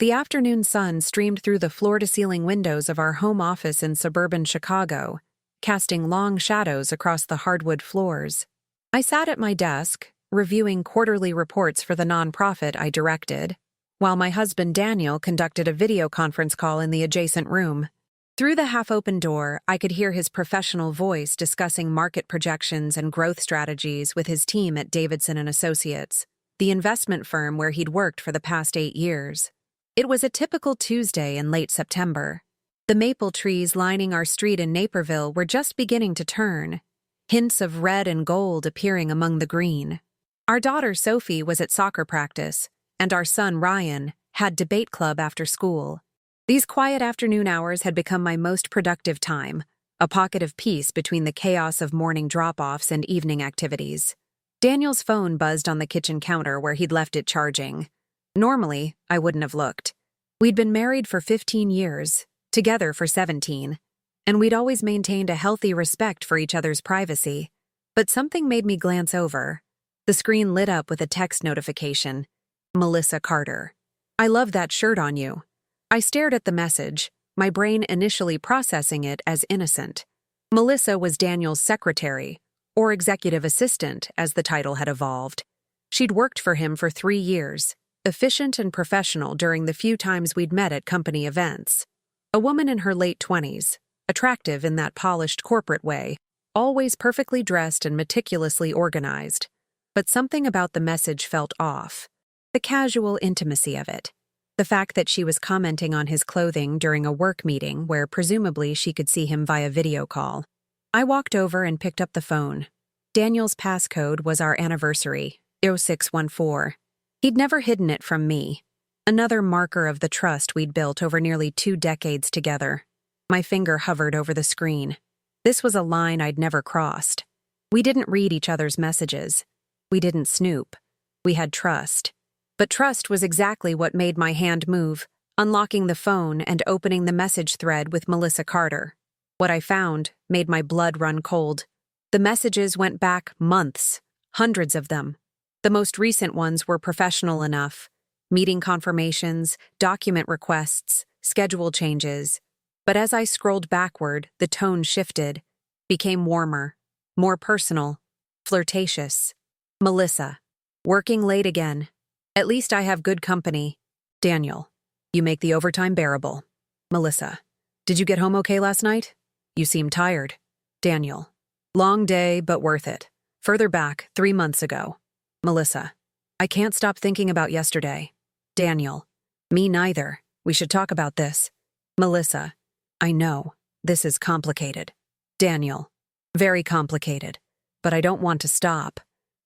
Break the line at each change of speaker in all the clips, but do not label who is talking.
The afternoon sun streamed through the floor-to-ceiling windows of our home office in suburban Chicago, casting long shadows across the hardwood floors. I sat at my desk, reviewing quarterly reports for the nonprofit I directed, while my husband Daniel conducted a video conference call in the adjacent room. Through the half-open door, I could hear his professional voice discussing market projections and growth strategies with his team at Davidson & Associates, the investment firm where he'd worked for the past 8 years. It was a typical Tuesday in late September. The maple trees lining our street in Naperville were just beginning to turn, hints of red and gold appearing among the green. Our daughter Sophie was at soccer practice, and our son Ryan had debate club after school. These quiet afternoon hours had become my most productive time, a pocket of peace between the chaos of morning drop-offs and evening activities. Daniel's phone buzzed on the kitchen counter where he'd left it charging. Normally, I wouldn't have looked. We'd been married for 15 years, together for 17, and we'd always maintained a healthy respect for each other's privacy. But something made me glance over. The screen lit up with a text notification. Melissa Carter. "I love that shirt on you." I stared at the message, my brain initially processing it as innocent. Melissa was Daniel's secretary, or executive assistant as the title had evolved. She'd worked for him for 3 years, efficient and professional during the few times we'd met at company events. A woman in her late 20s, attractive in that polished corporate way, always perfectly dressed and meticulously organized. But something about the message felt off. The casual intimacy of it. The fact that she was commenting on his clothing during a work meeting where presumably she could see him via video call. I walked over and picked up the phone. Daniel's passcode was our anniversary, 0614. He'd never hidden it from me. Another marker of the trust we'd built over nearly 2 decades together. My finger hovered over the screen. This was a line I'd never crossed. We didn't read each other's messages. We didn't snoop. We had trust. But trust was exactly what made my hand move, unlocking the phone and opening the message thread with Melissa Carter. What I found made my blood run cold. The messages went back months, hundreds of them. The most recent ones were professional enough. Meeting confirmations, document requests, schedule changes. But as I scrolled backward, the tone shifted, became warmer, more personal, flirtatious. Melissa. Working late again. At least I have good company. Daniel. You make the overtime bearable. Melissa. Did you get home okay last night? You seem tired. Daniel. Long day, but worth it. Further back, 3 months ago. Melissa. I can't stop thinking about yesterday. Daniel. Me neither. We should talk about this. Melissa. I know. This is complicated. Daniel. Very complicated. But I don't want to stop.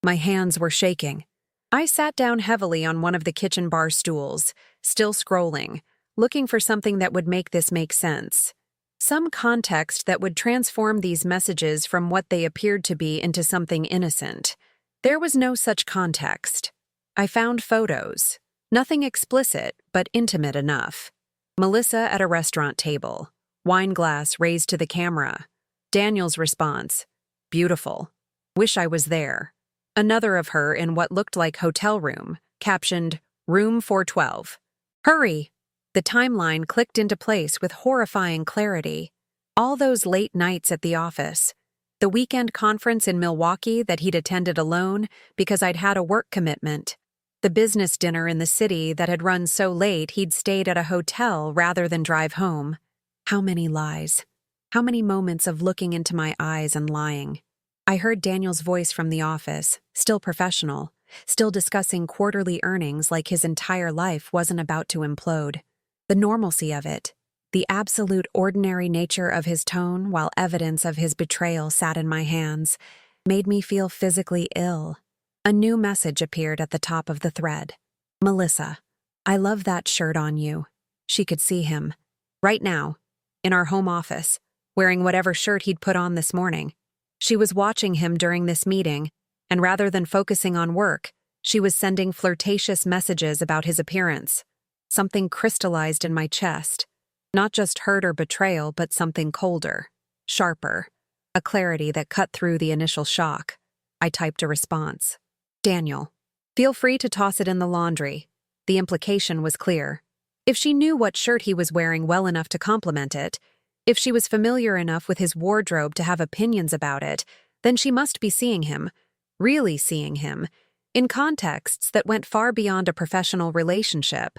My hands were shaking. I sat down heavily on one of the kitchen bar stools, still scrolling, looking for something that would make this make sense. Some context that would transform these messages from what they appeared to be into something innocent. There was no such context. I found photos. Nothing explicit, but intimate enough. Melissa at a restaurant table. Wine glass raised to the camera. Daniel's response. Beautiful. Wish I was there. Another of her in what looked like hotel room, captioned, Room 412. Hurry! The timeline clicked into place with horrifying clarity. All those late nights at the office. The weekend conference in Milwaukee that he'd attended alone because I'd had a work commitment. The business dinner in the city that had run so late he'd stayed at a hotel rather than drive home. How many lies. How many moments of looking into my eyes and lying. I heard Daniel's voice from the office, still professional, still discussing quarterly earnings like his entire life wasn't about to implode. The normalcy of it, the absolute ordinary nature of his tone while evidence of his betrayal sat in my hands, made me feel physically ill. A new message appeared at the top of the thread. Melissa, I love that shirt on you. She could see him. Right now, in our home office, wearing whatever shirt he'd put on this morning. She was watching him during this meeting, and rather than focusing on work, she was sending flirtatious messages about his appearance. Something crystallized in my chest. Not just hurt or betrayal, but something colder, sharper. A clarity that cut through the initial shock. I typed a response. Daniel, feel free to toss it in the laundry. The implication was clear. If she knew what shirt he was wearing well enough to compliment it, if she was familiar enough with his wardrobe to have opinions about it, then she must be seeing him, really seeing him, in contexts that went far beyond a professional relationship.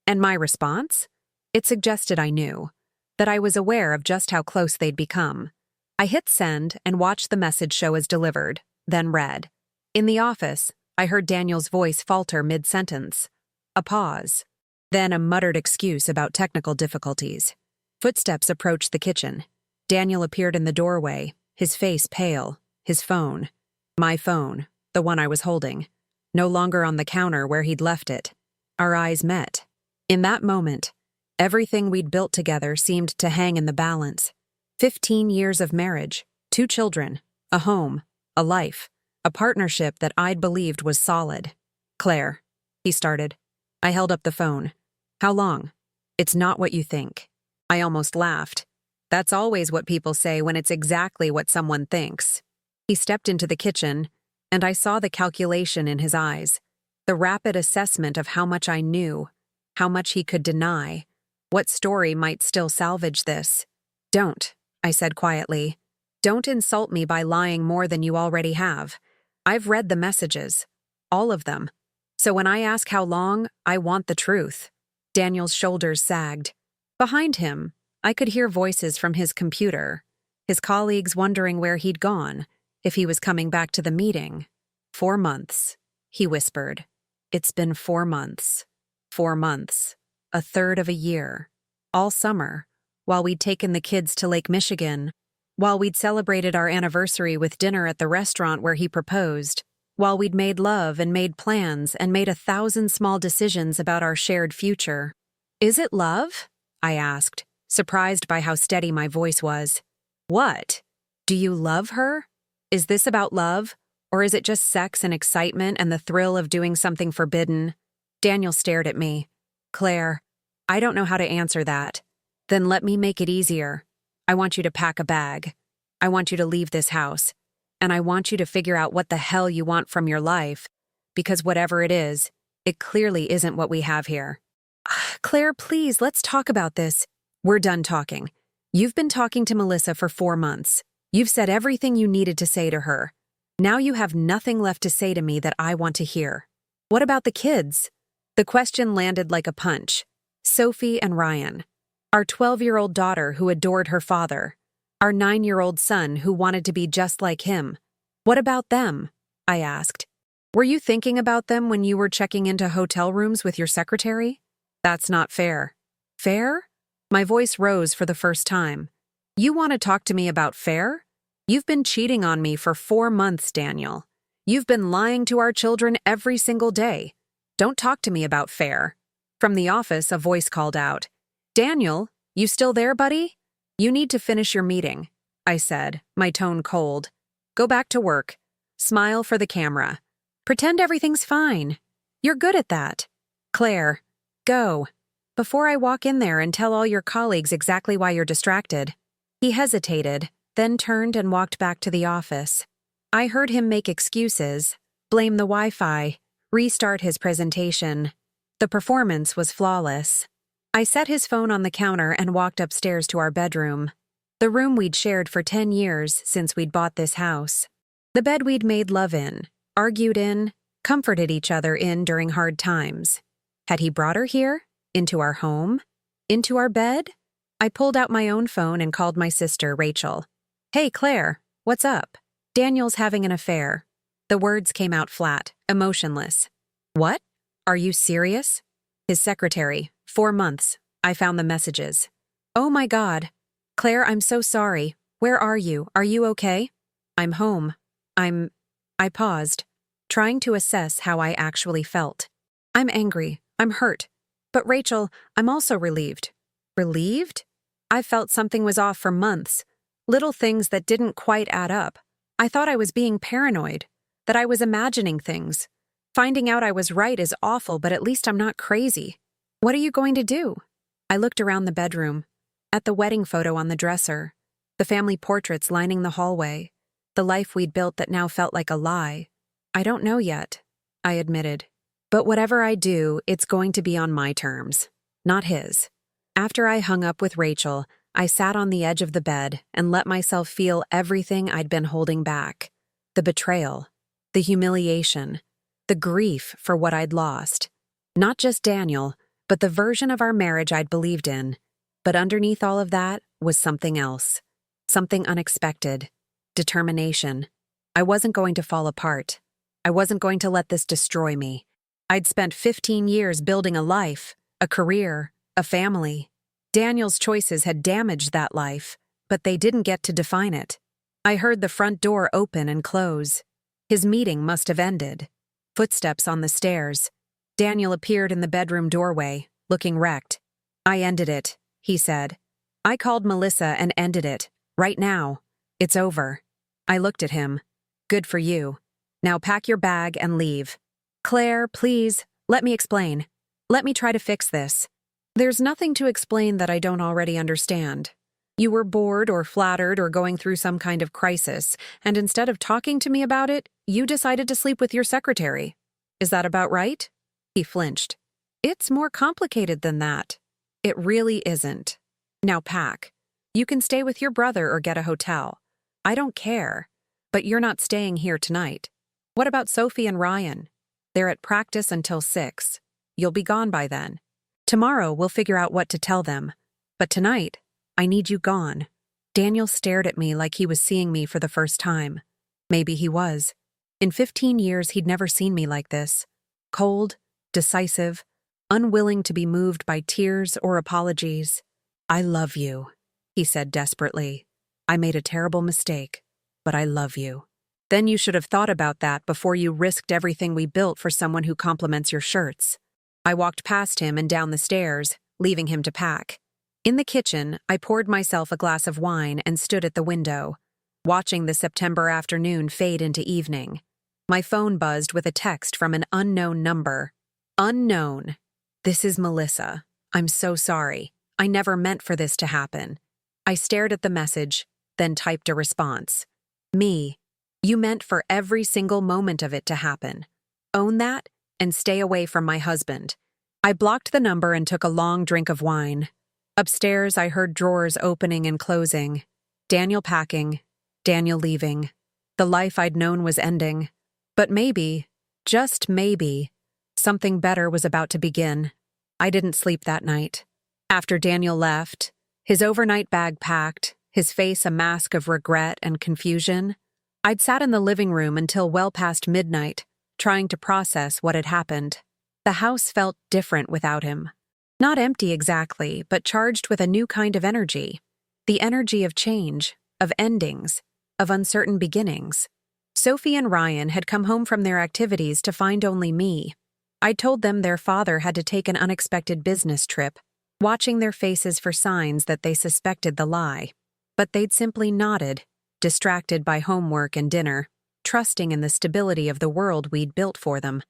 And my response? It suggested I knew, that I was aware of just how close they'd become. I hit send and watched the message show as delivered, then read. In the office, I heard Daniel's voice falter mid-sentence. A pause. Then a muttered excuse about technical difficulties. Footsteps approached the kitchen. Daniel appeared in the doorway, his face pale, his phone. My phone, the one I was holding, no longer on the counter where he'd left it. Our eyes met. In that moment, everything we'd built together seemed to hang in the balance. 15 years of marriage, 2 children, a home, a life, a partnership that I'd believed was solid. Claire, he started. I held up the phone. How long? It's not what you think. I almost laughed. That's always what people say when it's exactly what someone thinks. He stepped into the kitchen, and I saw the calculation in his eyes, the rapid assessment of how much I knew, how much he could deny, what story might still salvage this. Don't, I said quietly. Don't insult me by lying more than you already have. I've read the messages. All of them. So when I ask how long, I want the truth. Daniel's shoulders sagged. Behind him, I could hear voices from his computer, his colleagues wondering where he'd gone, if he was coming back to the meeting. 4 months, he whispered. It's been 4 months. 4 months. A third of a year. All summer, while we'd taken the kids to Lake Michigan, while we'd celebrated our anniversary with dinner at the restaurant where he proposed, while we'd made love and made plans and made 1,000 small decisions about our shared future. Is it love? I asked, surprised by how steady my voice was. What? Do you love her? Is this about love, or is it just sex and excitement and the thrill of doing something forbidden? Daniel stared at me. Claire, I don't know how to answer that. Then let me make it easier. I want you to pack a bag. I want you to leave this house. And I want you to figure out what the hell you want from your life, because whatever it is, it clearly isn't what we have here. Claire, please, let's talk about this. We're done talking. You've been talking to Melissa for 4 months. You've said everything you needed to say to her. Now you have nothing left to say to me that I want to hear. What about the kids? The question landed like a punch. Sophie and Ryan. Our 12-year-old daughter who adored her father. Our 9-year-old son who wanted to be just like him. What about them? I asked. Were you thinking about them when you were checking into hotel rooms with your secretary? That's not fair. Fair? My voice rose for the first time. You want to talk to me about fair? You've been cheating on me for 4 months, Daniel. You've been lying to our children every single day. Don't talk to me about fair. From the office, a voice called out. Daniel, you still there, buddy? You need to finish your meeting, I said, my tone cold. Go back to work. Smile for the camera. Pretend everything's fine. You're good at that. Claire, go. Before I walk in there and tell all your colleagues exactly why you're distracted. He hesitated, then turned and walked back to the office. I heard him make excuses, blame the Wi-Fi, restart his presentation. The performance was flawless. I set his phone on the counter and walked upstairs to our bedroom, the room we'd shared for 10 years since we'd bought this house. The bed we'd made love in, argued in, comforted each other in during hard times. Had he brought her here? Into our home? Into our bed? I pulled out my own phone and called my sister, Rachel. Hey, Claire, what's up? Daniel's having an affair. The words came out flat, emotionless. What? Are you serious? His secretary. 4 months. I found the messages. Oh my God. Claire, I'm so sorry. Where are you? Are you okay? I'm home. I paused, trying to assess how I actually felt. I'm angry. I'm hurt. But Rachel, I'm also relieved. Relieved? I felt something was off for months. Little things that didn't quite add up. I thought I was being paranoid, that I was imagining things. Finding out I was right is awful, but at least I'm not crazy. What are you going to do? I looked around the bedroom, at the wedding photo on the dresser, the family portraits lining the hallway, the life we'd built that now felt like a lie. I don't know yet, I admitted. But whatever I do, it's going to be on my terms, not his. After I hung up with Rachel, I sat on the edge of the bed and let myself feel everything I'd been holding back. The betrayal, the humiliation, the grief for what I'd lost. Not just Daniel, but the version of our marriage I'd believed in. But underneath all of that was something else. Something unexpected. Determination. I wasn't going to fall apart. I wasn't going to let this destroy me. I'd spent 15 years building a life, a career, a family. Daniel's choices had damaged that life, but they didn't get to define it. I heard the front door open and close. His meeting must have ended. Footsteps on the stairs. Daniel appeared in the bedroom doorway, looking wrecked. "I ended it," he said. "I called Melissa and ended it. Right now. It's over." I looked at him. "Good for you. Now pack your bag and leave." "Claire, please, let me explain. Let me try to fix this." "There's nothing to explain that I don't already understand. You were bored or flattered or going through some kind of crisis, and instead of talking to me about it, you decided to sleep with your secretary. Is that about right?" He flinched. "It's more complicated than that." "It really isn't. Now pack. You can stay with your brother or get a hotel. I don't care. But you're not staying here tonight. What about Sophie and Ryan? They're at practice until 6. You'll be gone by then. Tomorrow we'll figure out what to tell them. But tonight, I need you gone." Daniel stared at me like he was seeing me for the first time. Maybe he was. In 15 years, he'd never seen me like this. Cold, decisive, unwilling to be moved by tears or apologies. "I love you," he said desperately. "I made a terrible mistake, but I love you." "Then you should have thought about that before you risked everything we built for someone who compliments your shirts." I walked past him and down the stairs, leaving him to pack. In the kitchen, I poured myself a glass of wine and stood at the window, watching the September afternoon fade into evening. My phone buzzed with a text from an unknown number. Unknown. "This is Melissa. I'm so sorry. I never meant for this to happen." I stared at the message, then typed a response. "Me. You meant for every single moment of it to happen. Own that and stay away from my husband." I blocked the number and took a long drink of wine. Upstairs, I heard drawers opening and closing. Daniel packing. Daniel leaving. The life I'd known was ending. But maybe, just maybe, something better was about to begin. I didn't sleep that night. After Daniel left, his overnight bag packed, his face a mask of regret and confusion, I'd sat in the living room until well past midnight, trying to process what had happened. The house felt different without him. Not empty exactly, but charged with a new kind of energy. The energy of change, of endings, of uncertain beginnings. Sophie and Ryan had come home from their activities to find only me. I'd told them their father had to take an unexpected business trip, watching their faces for signs that they suspected the lie. But they'd simply nodded, distracted by homework and dinner, trusting in the stability of the world we'd built for them.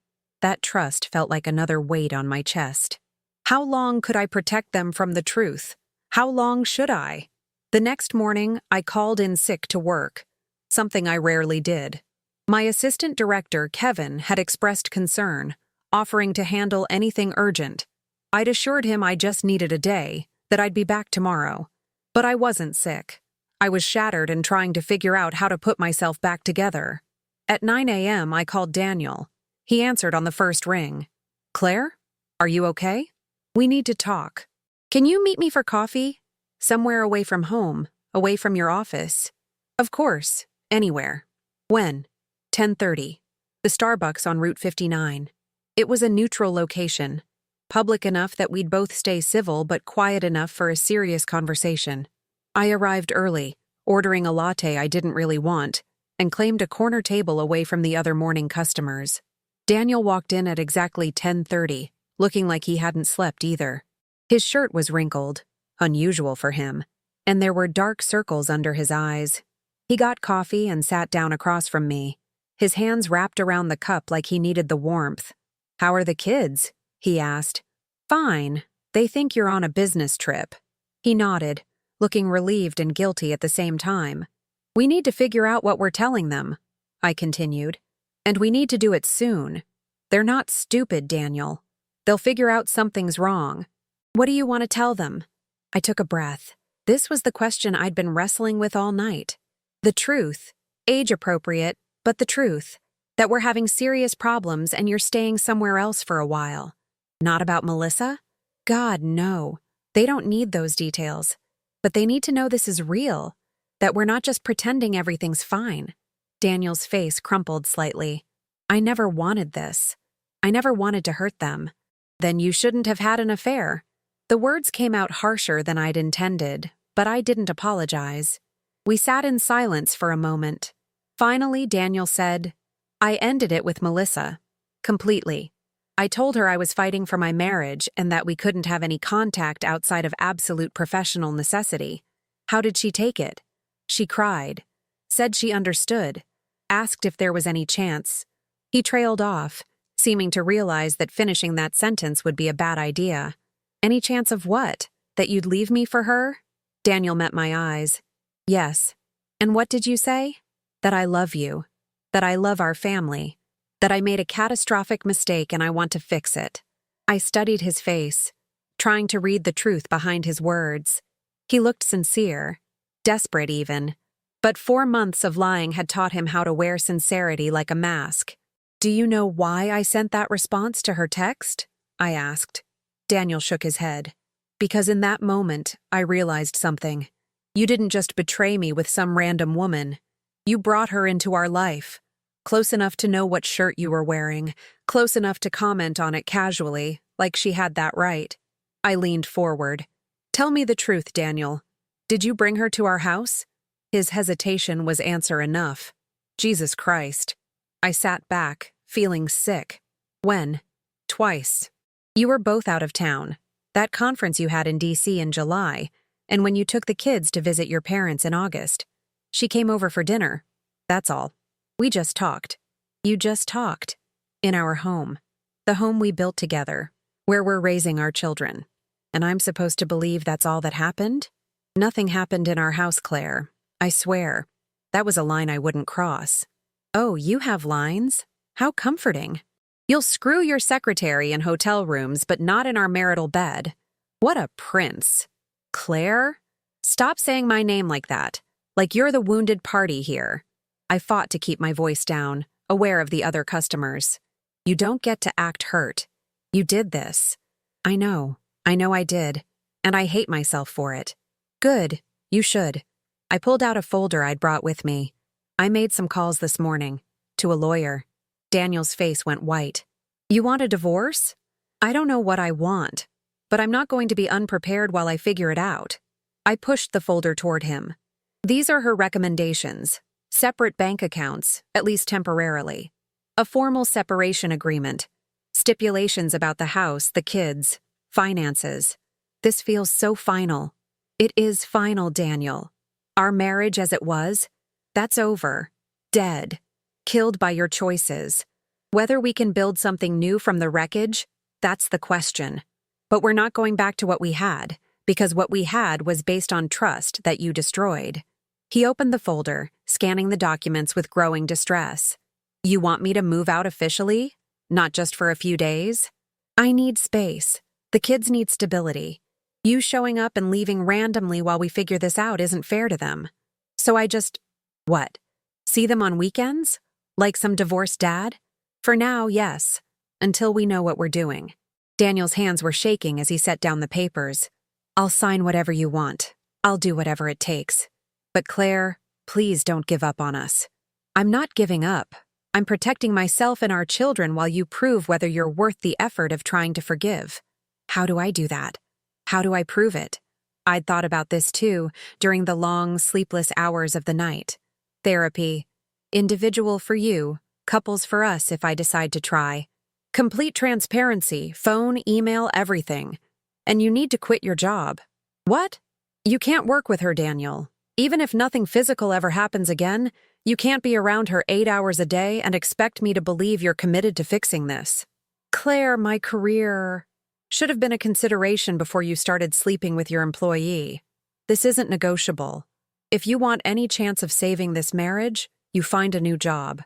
That trust felt like another weight on my chest. How long could I protect them from the truth? How long should I? The next morning, I called in sick to work, something I rarely did. My assistant director, Kevin, had expressed concern, offering to handle anything urgent. I'd assured him I just needed a day, that I'd be back tomorrow. But I wasn't sick. I was shattered and trying to figure out how to put myself back together. At 9 a.m., I called Daniel. He answered on the first ring. "Claire, are you okay? We need to talk. Can you meet me for coffee? Somewhere away from home, away from your office." "Of course, anywhere." "When?" 10:30. The Starbucks on Route 59. It was a neutral location, public enough that we'd both stay civil but quiet enough for a serious conversation. I arrived early, ordering a latte I didn't really want, and claimed a corner table away from the other morning customers. Daniel walked in at exactly 10:30, looking like he hadn't slept either. His shirt was wrinkled, unusual for him, and there were dark circles under his eyes. He got coffee and sat down across from me, his hands wrapped around the cup like he needed the warmth. "How are the kids?" he asked. "Fine. They think you're on a business trip." He nodded, looking relieved and guilty at the same time. "We need to figure out what we're telling them," I continued. "And we need to do it soon. They're not stupid, Daniel. They'll figure out something's wrong. What do you want to tell them? I took a breath. This was the question I'd been wrestling with all night. The truth, age appropriate, but the truth, that we're having serious problems and you're staying somewhere else for a while. Not about Melissa? God, no. They don't need those details. But they need to know this is real, that we're not just pretending everything's fine. Daniel's face crumpled slightly. I never wanted this. I never wanted to hurt them. Then you shouldn't have had an affair. The words came out harsher than I'd intended, but I didn't apologize. We sat in silence for a moment. Finally, Daniel said, I ended it with Melissa. Completely. I told her I was fighting for my marriage and that we couldn't have any contact outside of absolute professional necessity. How did she take it? She cried. Said she understood. Asked if there was any chance. He trailed off, seeming to realize that finishing that sentence would be a bad idea. Any chance of what? That you'd leave me for her? Daniel met my eyes. Yes. And what did you say? That I love you. That I love our family. That I made a catastrophic mistake and I want to fix it. I studied his face, trying to read the truth behind his words. He looked sincere, desperate even. But 4 months of lying had taught him how to wear sincerity like a mask. Do you know why I sent that response to her text? I asked. Daniel shook his head. Because in that moment, I realized something. You didn't just betray me with some random woman. You brought her into our life. Close enough to know what shirt you were wearing, close enough to comment on it casually, like she had that right. I leaned forward. Tell me the truth, Daniel. Did you bring her to our house? His hesitation was answer enough. Jesus Christ. I sat back, feeling sick. When? Twice. You were both out of town. That conference you had in D.C. in July, and when you took the kids to visit your parents in August. She came over for dinner. That's all. We just talked. You just talked. In our home. The home we built together, where we're raising our children. And I'm supposed to believe that's all that happened? Nothing happened in our house, Claire. I swear. That was a line I wouldn't cross. Oh, you have lines? How comforting. You'll screw your secretary in hotel rooms, but not in our marital bed. What a prince. Claire? Stop saying my name like that. Like you're the wounded party here. I fought to keep my voice down, aware of the other customers. You don't get to act hurt. You did this. I know I did. And I hate myself for it. Good, you should. I pulled out a folder I'd brought with me. I made some calls this morning. To a lawyer. Daniel's face went white. You want a divorce? I don't know what I want, but I'm not going to be unprepared while I figure it out. I pushed the folder toward him. These are her recommendations. Separate bank accounts, at least temporarily. A formal separation agreement. Stipulations about the house, the kids, finances. This feels so final. It is final, Daniel. Our marriage as it was, that's over. Dead. Killed by your choices. Whether we can build something new from the wreckage, that's the question. But we're not going back to what we had, because what we had was based on trust that you destroyed. He opened the folder, scanning the documents with growing distress. You want me to move out officially? Not just for a few days? I need space. The kids need stability. You showing up and leaving randomly while we figure this out isn't fair to them. So I just... What? See them on weekends? Like some divorced dad? For now, yes. Until we know what we're doing. Daniel's hands were shaking as he set down the papers. I'll sign whatever you want. I'll do whatever it takes. But Claire, please don't give up on us. I'm not giving up. I'm protecting myself and our children while you prove whether you're worth the effort of trying to forgive. How do I do that? How do I prove it? I'd thought about this too, during the long, sleepless hours of the night. Therapy. Individual for you, couples for us if I decide to try. Complete transparency, phone, email, everything. And you need to quit your job. What? You can't work with her, Daniel. Even if nothing physical ever happens again, you can't be around her 8 hours a day and expect me to believe you're committed to fixing this. Claire, my career should have been a consideration before you started sleeping with your employee. This isn't negotiable. If you want any chance of saving this marriage, you find a new job.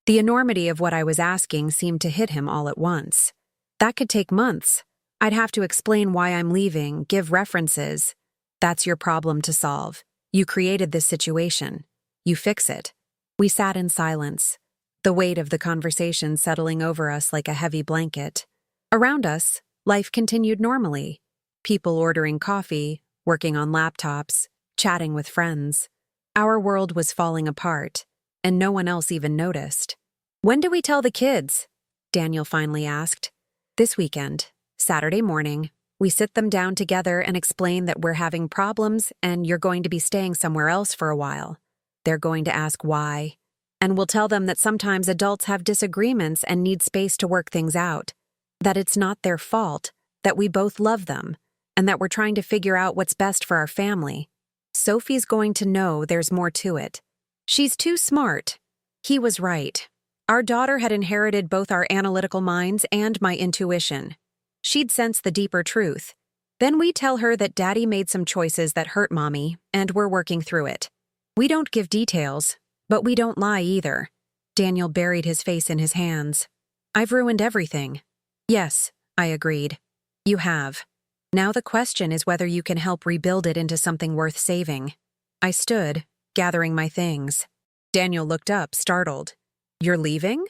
The enormity of what I was asking seemed to hit him all at once. That could take months. I'd have to explain why I'm leaving, give references. That's your problem to solve. You created this situation. You fix it. We sat in silence, the weight of the conversation settling over us like a heavy blanket. Around us, life continued normally. People ordering coffee, working on laptops, chatting with friends. Our world was falling apart, and no one else even noticed. "When do we tell the kids?" Daniel finally asked. "This weekend, Saturday morning. We sit them down together and explain that we're having problems and you're going to be staying somewhere else for a while. They're going to ask why, and we'll tell them that sometimes adults have disagreements and need space to work things out, that it's not their fault, that we both love them, and that we're trying to figure out what's best for our family. Sophie's going to know there's more to it. She's too smart." He was right. Our daughter had inherited both our analytical minds and my intuition. She'd sense the deeper truth. Then we tell her that Daddy made some choices that hurt Mommy, and we're working through it. We don't give details, but we don't lie either. Daniel buried his face in his hands. "I've ruined everything." "Yes," I agreed. "You have. Now the question is whether you can help rebuild it into something worth saving." I stood, gathering my things. Daniel looked up, startled. "You're leaving?"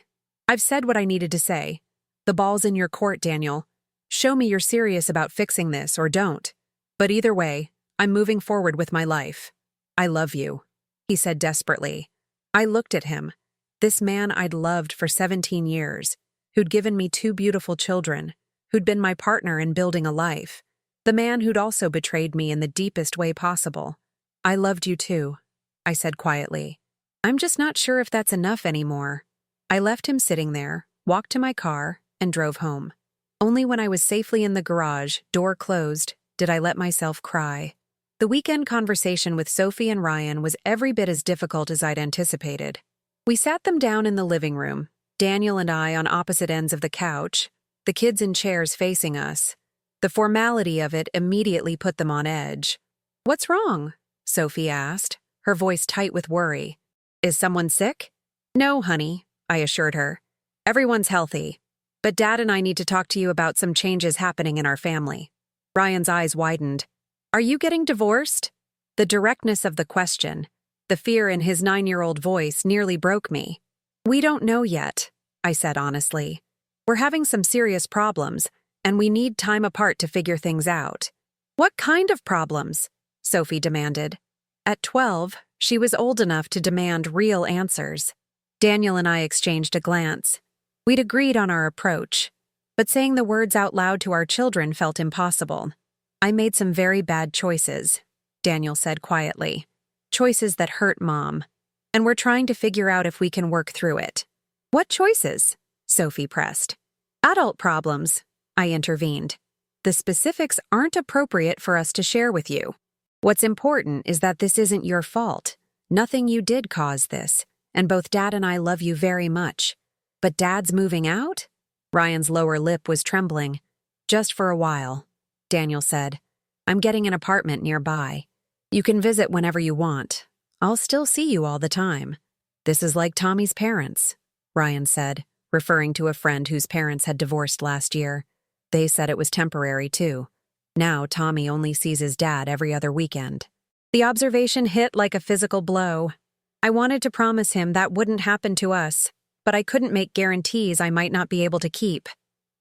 "I've said what I needed to say. The ball's in your court, Daniel. Show me you're serious about fixing this or don't. But either way, I'm moving forward with my life." "I love you," he said desperately. I looked at him. This man I'd loved for 17 years, who'd given me 2 beautiful children, who'd been my partner in building a life. The man who'd also betrayed me in the deepest way possible. "I loved you too," I said quietly. "I'm just not sure if that's enough anymore." I left him sitting there, walked to my car, and drove home. Only when I was safely in the garage, door closed, did I let myself cry. The weekend conversation with Sophie and Ryan was every bit as difficult as I'd anticipated. We sat them down in the living room, Daniel and I on opposite ends of the couch, the kids in chairs facing us. The formality of it immediately put them on edge. "What's wrong?" Sophie asked, her voice tight with worry. "Is someone sick?" "No, honey," I assured her. "Everyone's healthy. But Dad and I need to talk to you about some changes happening in our family." Ryan's eyes widened. "Are you getting divorced?" The directness of the question, the fear in his 9-year-old voice nearly broke me. "We don't know yet," I said honestly. "We're having some serious problems, and we need time apart to figure things out." "What kind of problems?" Sophie demanded. At 12, she was old enough to demand real answers. Daniel and I exchanged a glance. We'd agreed on our approach, but saying the words out loud to our children felt impossible. "I made some very bad choices," Daniel said quietly. "Choices that hurt Mom. And we're trying to figure out if we can work through it." "What choices?" Sophie pressed. "Adult problems," I intervened. "The specifics aren't appropriate for us to share with you. What's important is that this isn't your fault. Nothing you did cause this, and both Dad and I love you very much. But Dad's moving out?" Ryan's lower lip was trembling. "Just for a while," Daniel said. "I'm getting an apartment nearby. You can visit whenever you want. I'll still see you all the time." "This is like Tommy's parents," Ryan said, referring to a friend whose parents had divorced last year. They said it was temporary, too. Now Tommy only sees his dad every other weekend. The observation hit like a physical blow. I wanted to promise him that wouldn't happen to us, but I couldn't make guarantees I might not be able to keep.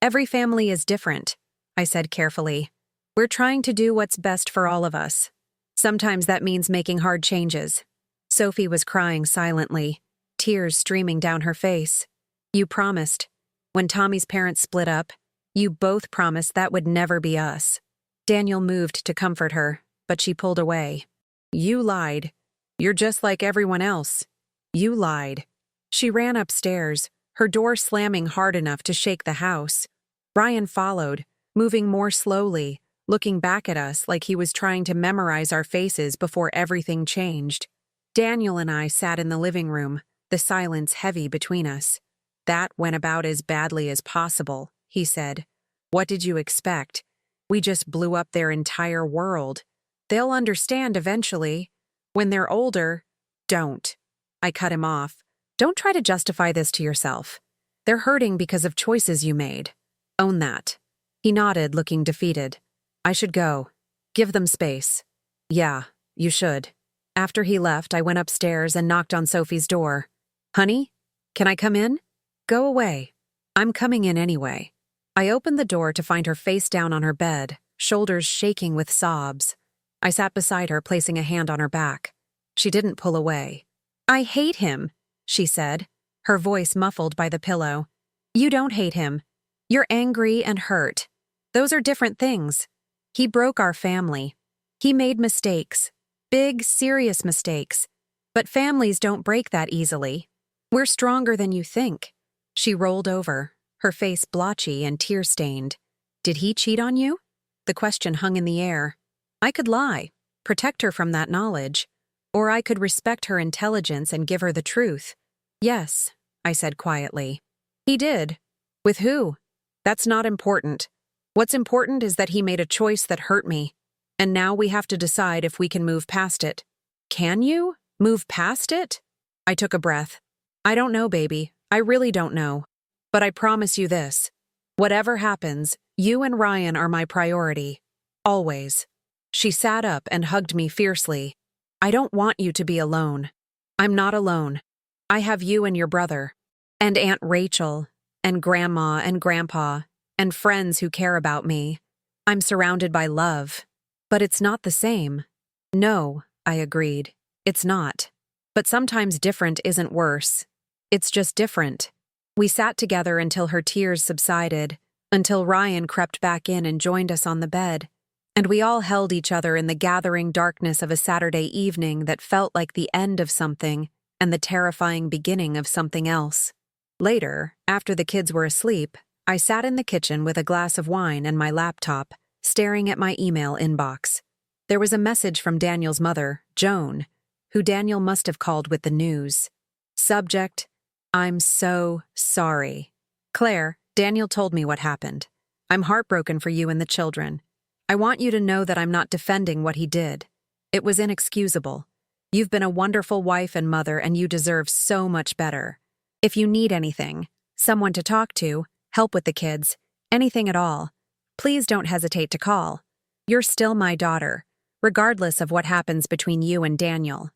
"Every family is different," I said carefully. "We're trying to do what's best for all of us. Sometimes that means making hard changes." Sophie was crying silently, tears streaming down her face. "You promised. When Tommy's parents split up, you both promised that would never be us." Daniel moved to comfort her, but she pulled away. "You lied. You're just like everyone else. You lied." She ran upstairs, her door slamming hard enough to shake the house. Ryan followed, moving more slowly, looking back at us like he was trying to memorize our faces before everything changed. Daniel and I sat in the living room, the silence heavy between us. "That went about as badly as possible," he said. "What did you expect? We just blew up their entire world. They'll understand eventually. When they're older." "Don't." I cut him off. "Don't try to justify this to yourself. They're hurting because of choices you made. Own that." He nodded, looking defeated. I should go. Give them space. Yeah, you should. After he left, I went upstairs and knocked on Sophie's door. Honey, can I come in? Go away. I'm coming in anyway. I opened the door to find her face down on her bed, shoulders shaking with sobs. I sat beside her, placing a hand on her back. She didn't pull away. I hate him, she said, her voice muffled by the pillow. You don't hate him. You're angry and hurt. Those are different things. He broke our family. He made mistakes. Big, serious mistakes. But families don't break that easily. We're stronger than you think. She rolled over, her face blotchy and tear-stained. Did he cheat on you? The question hung in the air. I could lie, protect her from that knowledge. Or I could respect her intelligence and give her the truth. Yes, I said quietly. He did. With who? That's not important. What's important is that he made a choice that hurt me. And now we have to decide if we can move past it. Can you? Move past it? I took a breath. I don't know, baby. I really don't know. But I promise you this. Whatever happens, you and Ryan are my priority. Always. She sat up and hugged me fiercely. I don't want you to be alone. I'm not alone. I have you and your brother, and Aunt Rachel, and Grandma and Grandpa, and friends who care about me. I'm surrounded by love. But it's not the same. No, I agreed. It's not. But sometimes different isn't worse. It's just different. We sat together until her tears subsided, until Ryan crept back in and joined us on the bed. And we all held each other in the gathering darkness of a Saturday evening that felt like the end of something and the terrifying beginning of something else. Later, after the kids were asleep, I sat in the kitchen with a glass of wine and my laptop, staring at my email inbox. There was a message from Daniel's mother, Joan, who Daniel must have called with the news. Subject: I'm so sorry. Claire, Daniel told me what happened. I'm heartbroken for you and the children. I want you to know that I'm not defending what he did. It was inexcusable. You've been a wonderful wife and mother, and you deserve so much better. If you need anything, someone to talk to, help with the kids, anything at all, please don't hesitate to call. You're still my daughter, regardless of what happens between you and Daniel.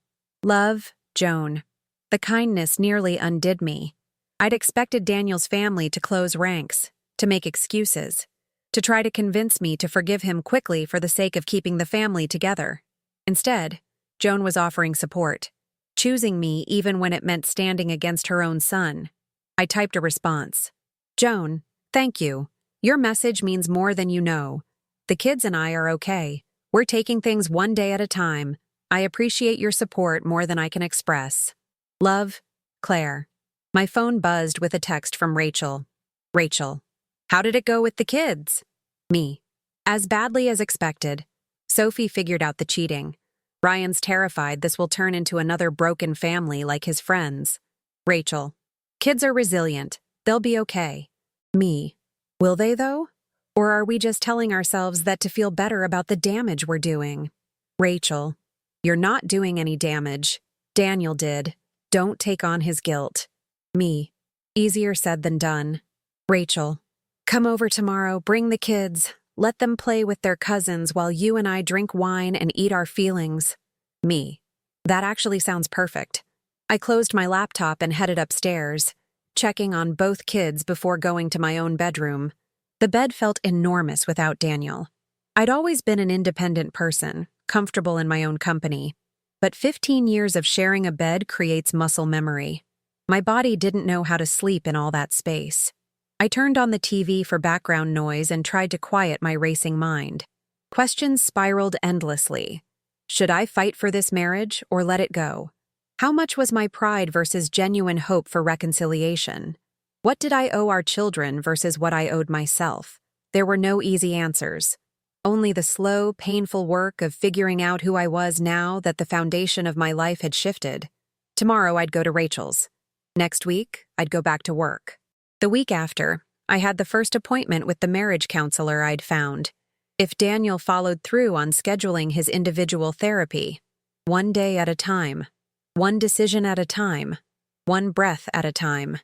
Love, Joan. The kindness nearly undid me. I'd expected Daniel's family to close ranks, to make excuses, to try to convince me to forgive him quickly for the sake of keeping the family together. Instead, Joan was offering support, choosing me even when it meant standing against her own son. I typed a response. Joan, thank you. Your message means more than you know. The kids and I are okay. We're taking things one day at a time. I appreciate your support more than I can express. Love, Claire. My phone buzzed with a text from Rachel. Rachel. How did it go with the kids? Me. As badly as expected. Sophie figured out the cheating. Ryan's terrified this will turn into another broken family like his friends. Rachel. Kids are resilient. They'll be okay. Me. Will they, though? Or are we just telling ourselves that to feel better about the damage we're doing? Rachel. You're not doing any damage. Daniel did. Don't take on his guilt. Me. Easier said than done. Rachel. Come over tomorrow, bring the kids. Let them play with their cousins while you and I drink wine and eat our feelings. Me. That actually sounds perfect. I closed my laptop and headed upstairs, checking on both kids before going to my own bedroom. The bed felt enormous without Daniel. I'd always been an independent person, comfortable in my own company. But 15 years of sharing a bed creates muscle memory. My body didn't know how to sleep in all that space. I turned on the TV for background noise and tried to quiet my racing mind. Questions spiraled endlessly. Should I fight for this marriage or let it go? How much was my pride versus genuine hope for reconciliation? What did I owe our children versus what I owed myself? There were no easy answers. Only the slow, painful work of figuring out who I was now that the foundation of my life had shifted. Tomorrow I'd go to Rachel's. Next week, I'd go back to work. The week after, I had the first appointment with the marriage counselor I'd found. If Daniel followed through on scheduling his individual therapy, one day at a time, one decision at a time, one breath at a time,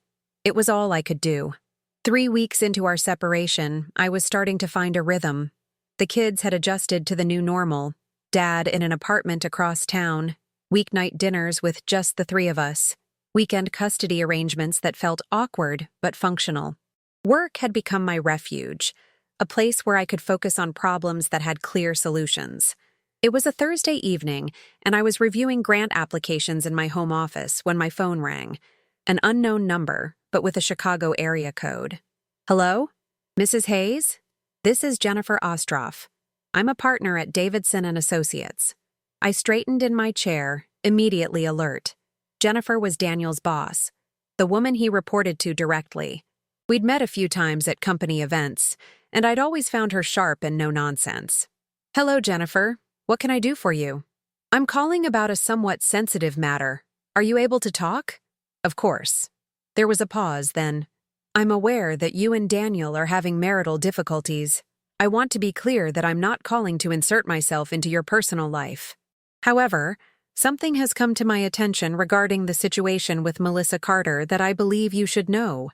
it was all I could do. 3 weeks into our separation, I was starting to find a rhythm. The kids had adjusted to the new normal. Dad in an apartment across town, weeknight dinners with just the three of us, weekend custody arrangements that felt awkward but functional. Work had become my refuge, a place where I could focus on problems that had clear solutions. It was a Thursday evening, and I was reviewing grant applications in my home office when my phone rang. An unknown number, but with a Chicago area code. Hello? Mrs. Hayes? This is Jennifer Ostroff. I'm a partner at Davidson & Associates. I straightened in my chair, immediately alert. Jennifer was Daniel's boss, the woman he reported to directly. We'd met a few times at company events, and I'd always found her sharp and no-nonsense. Hello, Jennifer. What can I do for you? I'm calling about a somewhat sensitive matter. Are you able to talk? Of course. There was a pause, then. I'm aware that you and Daniel are having marital difficulties. I want to be clear that I'm not calling to insert myself into your personal life. However, something has come to my attention regarding the situation with Melissa Carter that I believe you should know.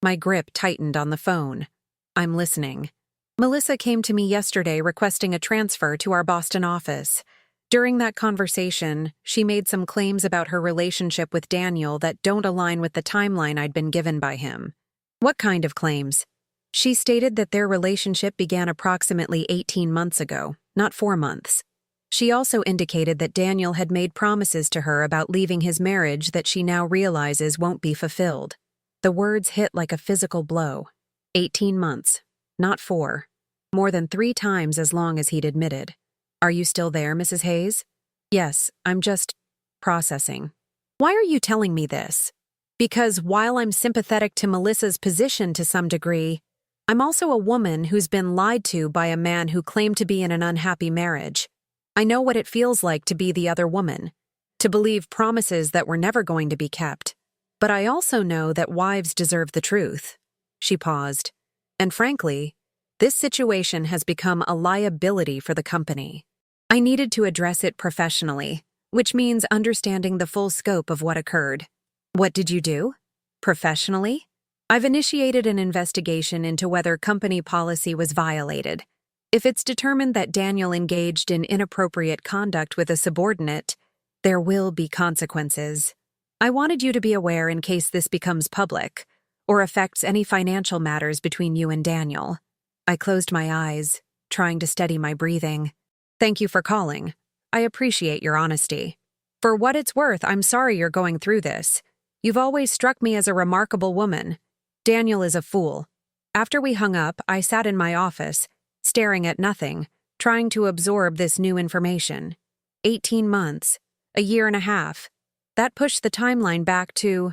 My grip tightened on the phone. I'm listening. Melissa came to me yesterday requesting a transfer to our Boston office. During that conversation, she made some claims about her relationship with Daniel that don't align with the timeline I'd been given by him. What kind of claims? She stated that their relationship began approximately 18 months ago, not 4 months. She also indicated that Daniel had made promises to her about leaving his marriage that she now realizes won't be fulfilled. The words hit like a physical blow. 18 months, not 4. More than 3 times as long as he'd admitted. Are you still there, Mrs. Hayes? Yes, I'm just processing. Why are you telling me this? Because while I'm sympathetic to Melissa's position to some degree, I'm also a woman who's been lied to by a man who claimed to be in an unhappy marriage. I know what it feels like to be the other woman, to believe promises that were never going to be kept. But I also know that wives deserve the truth. She paused. And frankly, this situation has become a liability for the company. I needed to address it professionally, which means understanding the full scope of what occurred. What did you do? Professionally? I've initiated an investigation into whether company policy was violated. If it's determined that Daniel engaged in inappropriate conduct with a subordinate, there will be consequences. I wanted you to be aware in case this becomes public or affects any financial matters between you and Daniel. I closed my eyes, trying to steady my breathing. Thank you for calling. I appreciate your honesty. For what it's worth, I'm sorry you're going through this. You've always struck me as a remarkable woman. Daniel is a fool. After we hung up, I sat in my office, staring at nothing, trying to absorb this new information. 18 months, a year and a half. That pushed the timeline back to,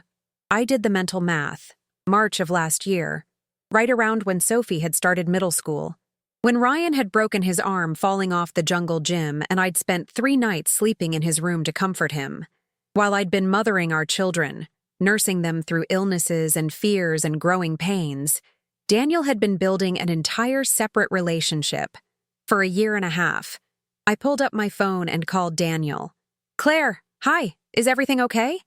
I did the mental math, March of last year, right around when Sophie had started middle school. When Ryan had broken his arm falling off the jungle gym and I'd spent 3 nights sleeping in his room to comfort him. While I'd been mothering our children, nursing them through illnesses and fears and growing pains, Daniel had been building an entire separate relationship. For a year and a half, I pulled up my phone and called Daniel. Claire, hi, is everything okay?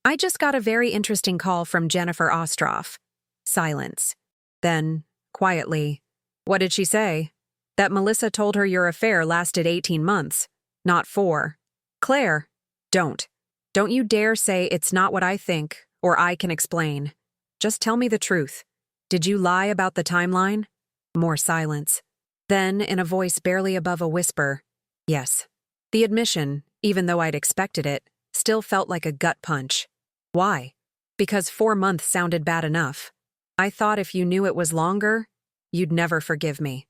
I just got a very interesting call from Jennifer Ostroff. Silence. Then, quietly, what did she say? That Melissa told her your affair lasted 18 months, not 4. Claire, don't. Don't you dare say it's not what I think, or I can explain. Just tell me the truth. Did you lie about the timeline? More silence. Then, in a voice barely above a whisper, yes. The admission, even though I'd expected it, still felt like a gut punch. Why? Because 4 months sounded bad enough. I thought if you knew it was longer, you'd never forgive me.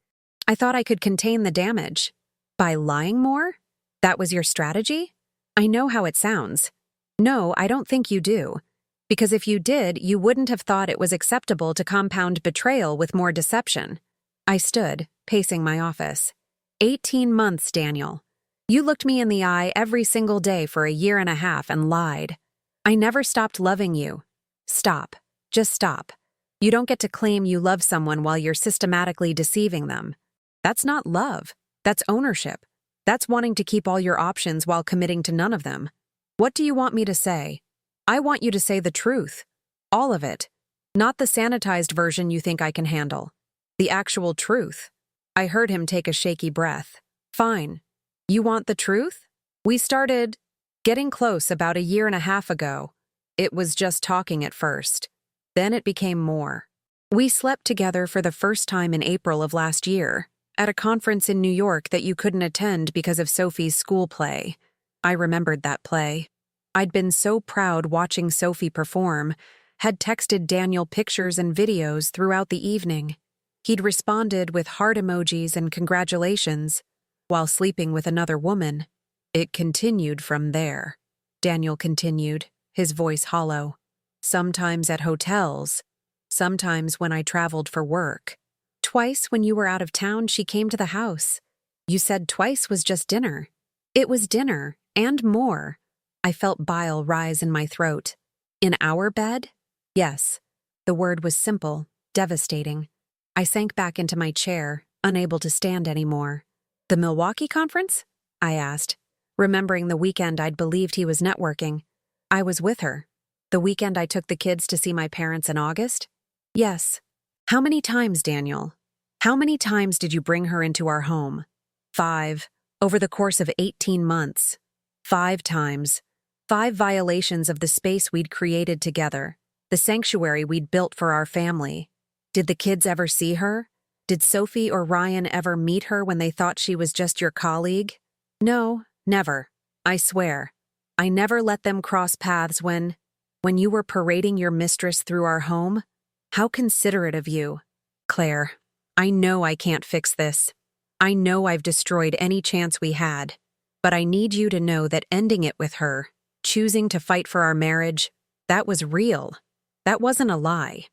I thought I could contain the damage. By lying more? That was your strategy? I know how it sounds. No, I don't think you do. Because if you did, you wouldn't have thought it was acceptable to compound betrayal with more deception. I stood, pacing my office. 18 months, Daniel. You looked me in the eye every single day for a year and a half and lied. I never stopped loving you. Stop. Just stop. You don't get to claim you love someone while you're systematically deceiving them. That's not love. That's ownership. That's wanting to keep all your options while committing to none of them. What do you want me to say? I want you to say the truth. All of it. Not the sanitized version you think I can handle. The actual truth. I heard him take a shaky breath. Fine. You want the truth? We started getting close about a year and a half ago. It was just talking at first. Then it became more. We slept together for the first time in April of last year, at a conference in New York that you couldn't attend because of Sophie's school play. I remembered that play. I'd been so proud watching Sophie perform, had texted Daniel pictures and videos throughout the evening. He'd responded with heart emojis and congratulations, while sleeping with another woman. It continued from there. Daniel continued, his voice hollow. Sometimes at hotels, sometimes when I traveled for work. Twice when you were out of town, she came to the house. You said twice was just dinner. It was dinner, and more. I felt bile rise in my throat. In our bed? Yes. The word was simple, devastating. I sank back into my chair, unable to stand anymore. The Milwaukee conference? I asked, remembering the weekend I'd believed he was networking. I was with her. The weekend I took the kids to see my parents in August? Yes. How many times, Daniel? How many times did you bring her into our home? 5, over the course of 18 months. 5 times. 5 violations of the space we'd created together, the sanctuary we'd built for our family. Did the kids ever see her? Did Sophie or Ryan ever meet her when they thought she was just your colleague? No, never. I swear. I never let them cross paths when you were parading your mistress through our home. How considerate of you. Claire, I know I can't fix this. I know I've destroyed any chance we had. But I need you to know that ending it with her, choosing to fight for our marriage, that was real. That wasn't a lie.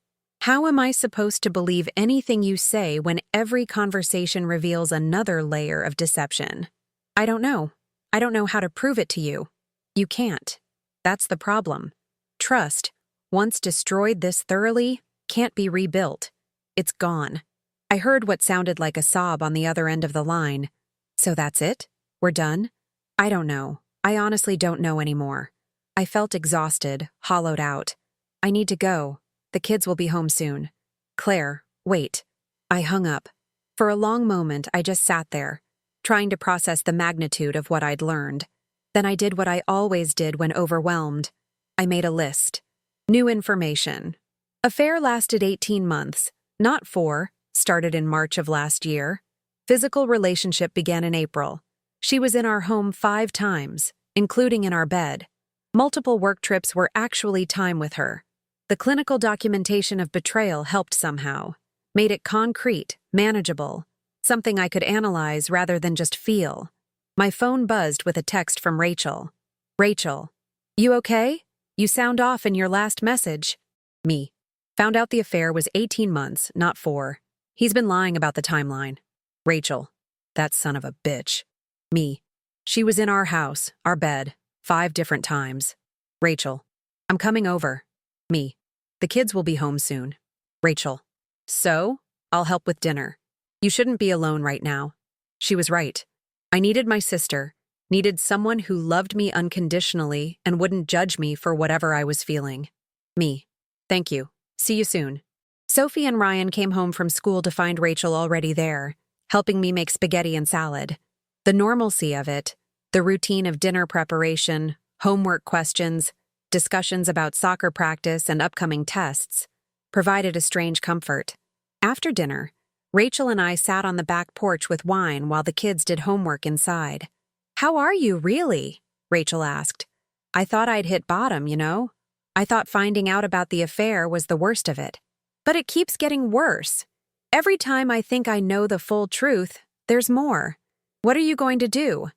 How am I supposed to believe anything you say when every conversation reveals another layer of deception? I don't know. I don't know how to prove it to you. You can't. That's the problem. Trust, once destroyed this thoroughly, can't be rebuilt. It's gone. I heard what sounded like a sob on the other end of the line. So that's it? We're done? I don't know. I honestly don't know anymore. I felt exhausted, hollowed out. I need to go. The kids will be home soon. Claire, wait. I hung up. For a long moment, I just sat there, trying to process the magnitude of what I'd learned. Then I did what I always did when overwhelmed. I made a list. New information. Affair lasted 18 months, not 4, started in March of last year. Physical relationship began in April. She was in our home 5 times, including in our bed. Multiple work trips were actually time with her. The clinical documentation of betrayal helped somehow, made it concrete, manageable, something I could analyze rather than just feel. My phone buzzed with a text from Rachel. Rachel, you okay? You sound off in your last message. Me. Found out the affair was 18 months, not 4. He's been lying about the timeline. Rachel. That son of a bitch. Me. She was in our house, our bed, 5 different times. Rachel. I'm coming over. Me. The kids will be home soon. Rachel. So? I'll help with dinner. You shouldn't be alone right now. She was right. I needed my sister, needed someone who loved me unconditionally and wouldn't judge me for whatever I was feeling. Me. Thank you. See you soon. Sophie and Ryan came home from school to find Rachel already there, helping me make spaghetti and salad. The normalcy of it, the routine of dinner preparation, homework questions, discussions about soccer practice and upcoming tests, provided a strange comfort. After dinner, Rachel and I sat on the back porch with wine while the kids did homework inside. How are you, really? Rachel asked. I thought I'd hit bottom, you know? I thought finding out about the affair was the worst of it. But it keeps getting worse. Every time I think I know the full truth, there's more. What are you going to do?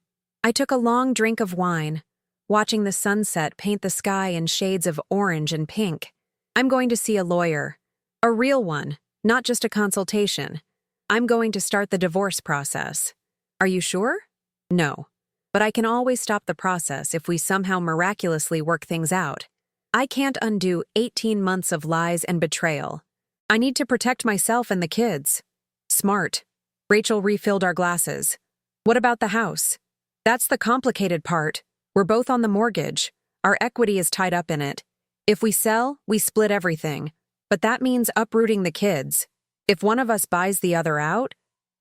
I took a long drink of wine, watching the sunset paint the sky in shades of orange and pink. I'm going to see a lawyer. A real one, not just a consultation. I'm going to start the divorce process. Are you sure? No. But I can always stop the process if we somehow miraculously work things out. I can't undo 18 months of lies and betrayal. I need to protect myself and the kids. Smart. Rachel refilled our glasses. What about the house? That's the complicated part. We're both on the mortgage. Our equity is tied up in it. If we sell, we split everything. But that means uprooting the kids. If one of us buys the other out,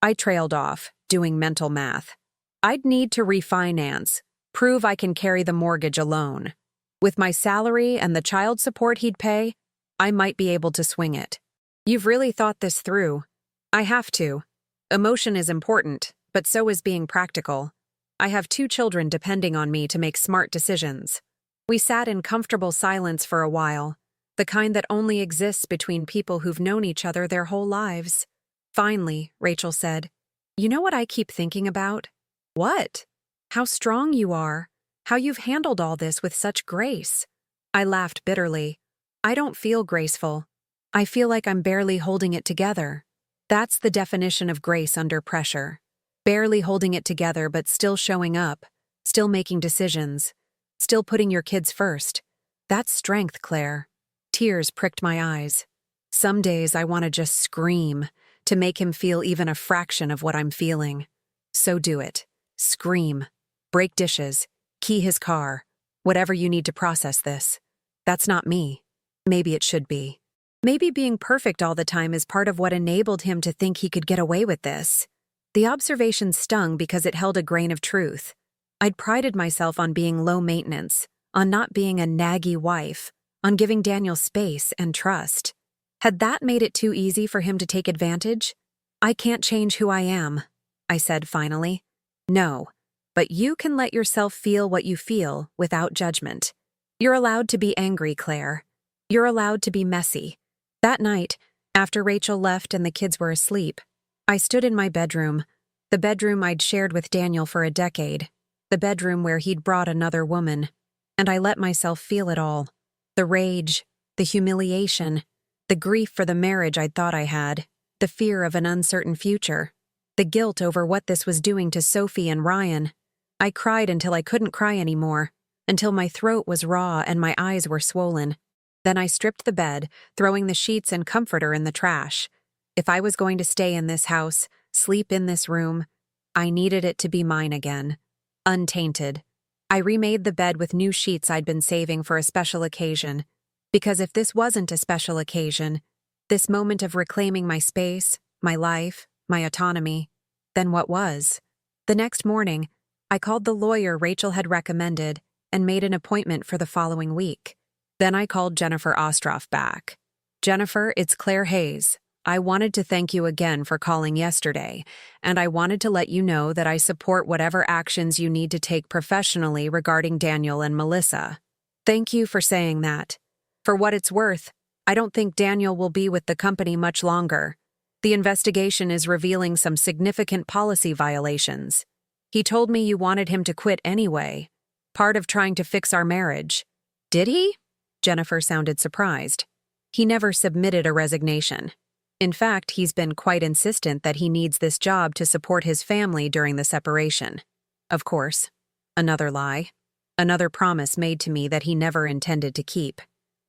I trailed off, doing mental math. I'd need to refinance, prove I can carry the mortgage alone. With my salary and the child support he'd pay, I might be able to swing it. You've really thought this through. I have to. Emotion is important, but so is being practical. I have 2 children depending on me to make smart decisions. We sat in comfortable silence for a while, the kind that only exists between people who've known each other their whole lives. Finally, Rachel said, "You know what I keep thinking about?" "What?" "How strong you are. How you've handled all this with such grace." I laughed bitterly. I don't feel graceful. I feel like I'm barely holding it together. That's the definition of grace under pressure. Barely holding it together but still showing up, still making decisions, still putting your kids first. That's strength, Claire. Tears pricked my eyes. Some days I want to just scream, to make him feel even a fraction of what I'm feeling. So do it. Scream. Break dishes. Key his car. Whatever you need to process this. That's not me. Maybe it should be. Maybe being perfect all the time is part of what enabled him to think he could get away with this. The observation stung because it held a grain of truth. I'd prided myself on being low maintenance, on not being a naggy wife, on giving Daniel space and trust. Had that made it too easy for him to take advantage? "I can't change who I am," I said finally. "No, but you can let yourself feel what you feel without judgment. You're allowed to be angry, Claire. You're allowed to be messy." That night, after Rachel left and the kids were asleep, I stood in my bedroom, the bedroom I'd shared with Daniel for a decade, the bedroom where he'd brought another woman, and I let myself feel it all. The rage, the humiliation, the grief for the marriage I'd thought I had, the fear of an uncertain future, the guilt over what this was doing to Sophie and Ryan. I cried until I couldn't cry anymore, until my throat was raw and my eyes were swollen. Then I stripped the bed, throwing the sheets and comforter in the trash. If I was going to stay in this house, sleep in this room, I needed it to be mine again. Untainted. I remade the bed with new sheets I'd been saving for a special occasion. Because if this wasn't a special occasion, this moment of reclaiming my space, my life, my autonomy, then what was? The next morning, I called the lawyer Rachel had recommended and made an appointment for the following week. Then I called Jennifer Ostroff back. "Jennifer, it's Claire Hayes. I wanted to thank you again for calling yesterday, and I wanted to let you know that I support whatever actions you need to take professionally regarding Daniel and Melissa. Thank you for saying that. For what it's worth, I don't think Daniel will be with the company much longer. The investigation is revealing some significant policy violations. He told me you wanted him to quit anyway, part of trying to fix our marriage. Did he?" Jennifer sounded surprised. "He never submitted a resignation. In fact, he's been quite insistent that he needs this job to support his family during the separation." Of course. Another lie. Another promise made to me that he never intended to keep.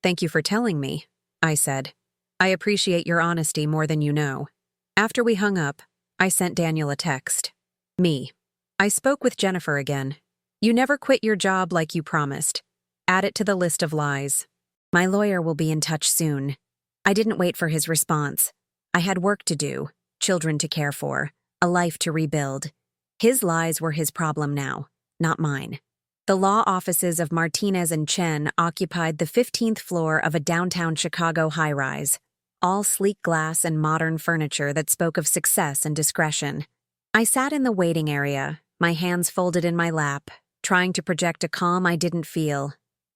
"Thank you for telling me," I said. "I appreciate your honesty more than you know." After we hung up, I sent Daniel a text. Me. I spoke with Jennifer again. "You never quit your job like you promised. Add it to the list of lies. My lawyer will be in touch soon." I didn't wait for his response. I had work to do, children to care for, a life to rebuild. His lies were his problem now, not mine. The law offices of Martinez and Chen occupied the 15th floor of a downtown Chicago high-rise, all sleek glass and modern furniture that spoke of success and discretion. I sat in the waiting area, my hands folded in my lap, trying to project a calm I didn't feel.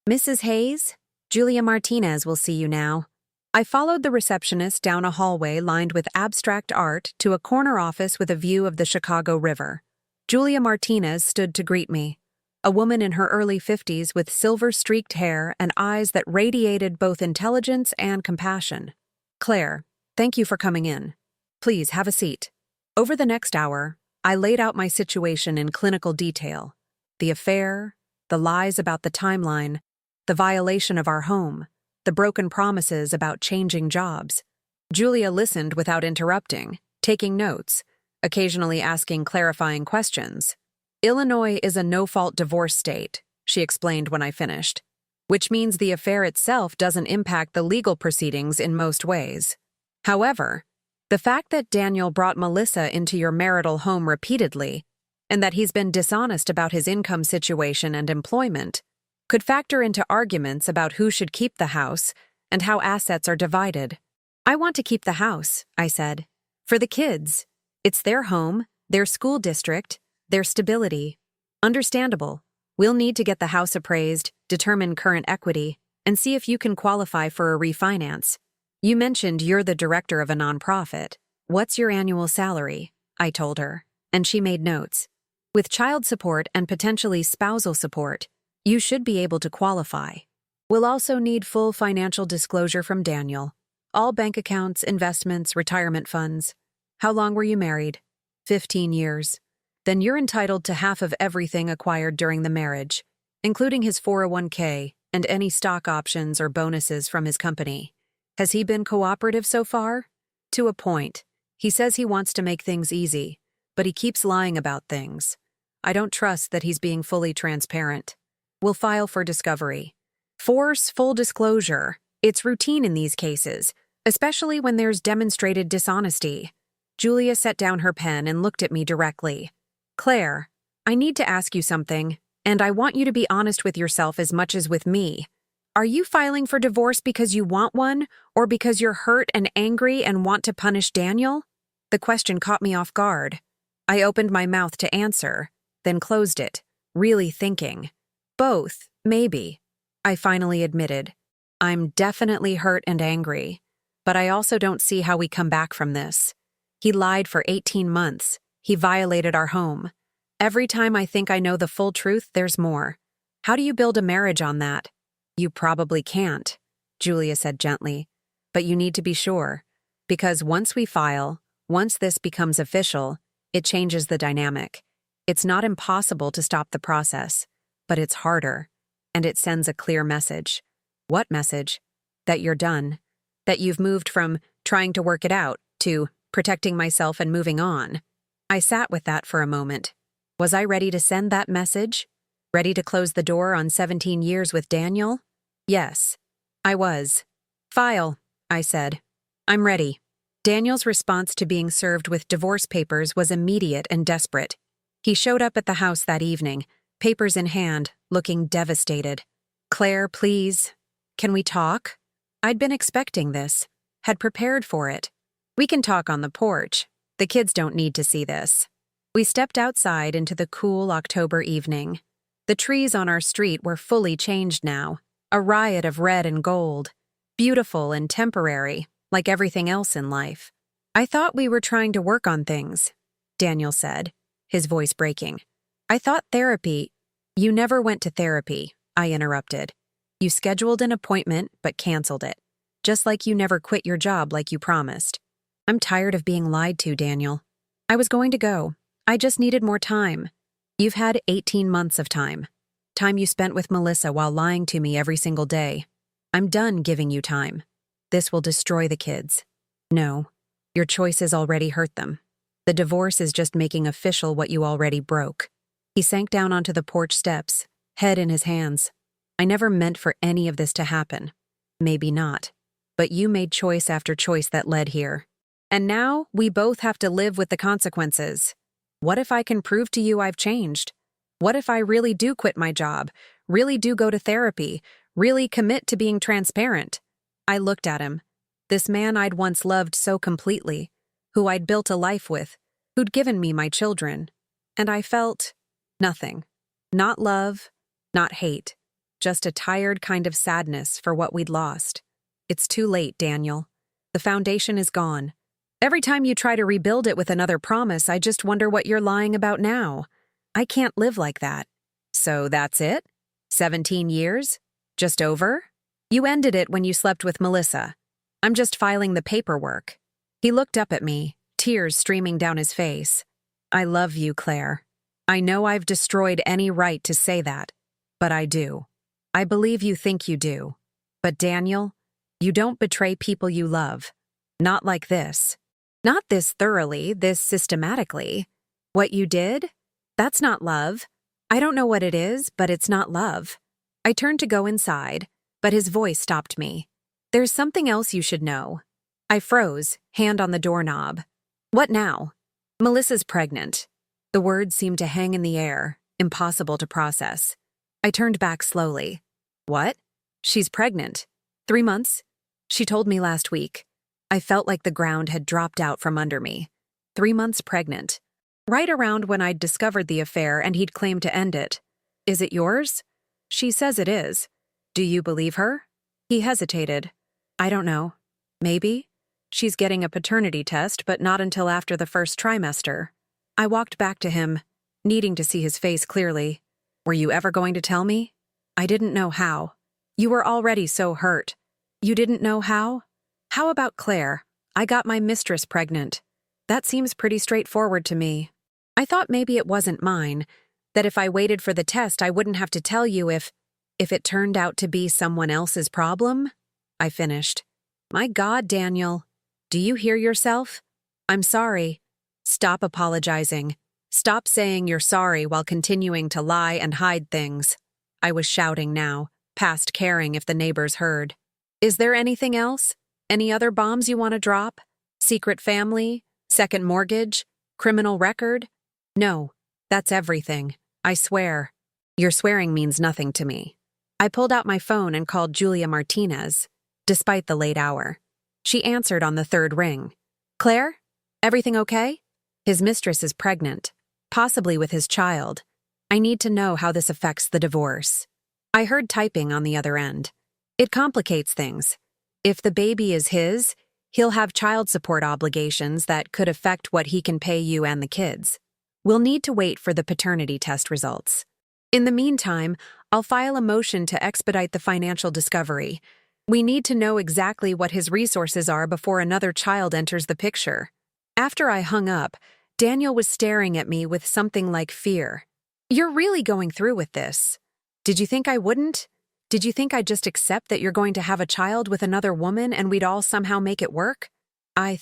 "Mrs. Hayes? Julia Martinez will see you now." I followed the receptionist down a hallway lined with abstract art to a corner office with a view of the Chicago River. Julia Martinez stood to greet me, a woman in her early 50s with silver-streaked hair and eyes that radiated both intelligence and compassion. "Claire, thank you for coming in. Please have a seat." Over the next hour, I laid out my situation in clinical detail. The affair, the lies about the timeline, the violation of our home, the broken promises about changing jobs. Julia listened without interrupting, taking notes, occasionally asking clarifying questions. "Illinois is a no-fault divorce state," she explained when I finished. which means the affair itself doesn't impact the legal proceedings in most ways. However, the fact that Daniel brought Melissa into your marital home repeatedly, and that he's been dishonest about his income situation and employment, could factor into arguments about who should keep the house and how assets are divided. I want to keep the house, I said. For the kids. It's their home, their school district, their stability. Understandable. We'll need to get the house appraised, determine current equity, and see if you can qualify for a refinance. You mentioned you're the director of a nonprofit. What's your annual salary? I told her, and she made notes. With child support and potentially spousal support, you should be able to qualify. We'll also need full financial disclosure from Daniel. All bank accounts, investments, retirement funds. How long were you married? 15 years. Then you're entitled to half of everything acquired during the marriage, including his 401k and any stock options or bonuses from his company. Has he been cooperative so far? To a point. He says he wants to make things easy, but he keeps lying about things. I don't trust that he's being fully transparent. We'll file for discovery. Force full disclosure. It's routine in these cases, especially when there's demonstrated dishonesty. Julia set down her pen and looked at me directly. Claire, I need to ask you something, and I want you to be honest with yourself as much as with me. Are you filing for divorce because you want one, or because you're hurt and angry and want to punish Daniel? The question caught me off guard. I opened my mouth to answer, then closed it, really thinking. Both, maybe. I finally admitted. I'm definitely hurt and angry, but I also don't see how we come back from this. He lied for 18 months. He violated our home. Every time I think I know the full truth, there's more. How do you build a marriage on that? You probably can't, Julia said gently. But you need to be sure. Because once we file, once this becomes official, it changes the dynamic. It's not impossible to stop the process, but it's harder. And it sends a clear message. What message? That you're done. That you've moved from trying to work it out to protecting myself and moving on. I sat with that for a moment. Was I ready to send that message? Ready to close the door on 17 years with Daniel? Yes, I was. File, I said. I'm ready. Daniel's response to being served with divorce papers was immediate and desperate. He showed up at the house that evening, papers in hand, looking devastated. Claire, please. Can we talk? I'd been expecting this, had prepared for it. We can talk on the porch. The kids don't need to see this. We stepped outside into the cool October evening. The trees on our street were fully changed now, a riot of red and gold, beautiful and temporary, like everything else in life. I thought we were trying to work on things, Daniel said, his voice breaking. I thought therapy. You never went to therapy, I interrupted. You scheduled an appointment but canceled it, just like you never quit your job like you promised. I'm tired of being lied to, Daniel. I was going to go. I just needed more time. You've had 18 months of time. Time you spent with Melissa while lying to me every single day. I'm done giving you time. This will destroy the kids. No, your choices already hurt them. The divorce is just making official what you already broke. He sank down onto the porch steps, head in his hands. I never meant for any of this to happen. Maybe not. But you made choice after choice that led here. And now we both have to live with the consequences. What if I can prove to you I've changed? What if I really do quit my job, really do go to therapy, really commit to being transparent? I looked at him. This man I'd once loved so completely, who I'd built a life with, who'd given me my children. And I felt nothing. Not love, not hate. Just a tired kind of sadness for what we'd lost. It's too late, Daniel. The foundation is gone. Every time you try to rebuild it with another promise, I just wonder what you're lying about now. I can't live like that. So that's it? 17 years? Just over? You ended it when you slept with Melissa. I'm just filing the paperwork. He looked up at me, tears streaming down his face. I love you, Claire. I know I've destroyed any right to say that, but I do. I believe you think you do. But Daniel, you don't betray people you love. Not like this. Not this thoroughly, this systematically. What you did? That's not love. I don't know what it is, but it's not love. I turned to go inside, but his voice stopped me. There's something else you should know. I froze, hand on the doorknob. What now? Melissa's pregnant. The words seemed to hang in the air, impossible to process. I turned back slowly. What? She's pregnant. 3 months? She told me last week. I felt like the ground had dropped out from under me. 3 months pregnant. Right around when I'd discovered the affair and he'd claimed to end it. Is it yours? She says it is. Do you believe her? He hesitated. I don't know. Maybe. She's getting a paternity test, but not until after the first trimester. I walked back to him, needing to see his face clearly. Were you ever going to tell me? I didn't know how. You were already so hurt. You didn't know how? How about Claire? I got my mistress pregnant. That seems pretty straightforward to me. I thought maybe it wasn't mine, that if I waited for the test I wouldn't have to tell you if it turned out to be someone else's problem? I finished. My God, Daniel. Do you hear yourself? I'm sorry. Stop apologizing. Stop saying you're sorry while continuing to lie and hide things. I was shouting now, past caring if the neighbors heard. Is there anything else? Any other bombs you want to drop? Secret family? Second mortgage? Criminal record? No, that's everything. I swear. Your swearing means nothing to me. I pulled out my phone and called Julia Martinez, despite the late hour. She answered on the third ring. Claire? Everything okay? His mistress is pregnant, possibly with his child. I need to know how this affects the divorce. I heard typing on the other end. It complicates things. If the baby is his, he'll have child support obligations that could affect what he can pay you and the kids. We'll need to wait for the paternity test results. In the meantime, I'll file a motion to expedite the financial discovery. We need to know exactly what his resources are before another child enters the picture. After I hung up, Daniel was staring at me with something like fear. You're really going through with this. Did you think I wouldn't? Did you think I'd just accept that you're going to have a child with another woman and we'd all somehow make it work? I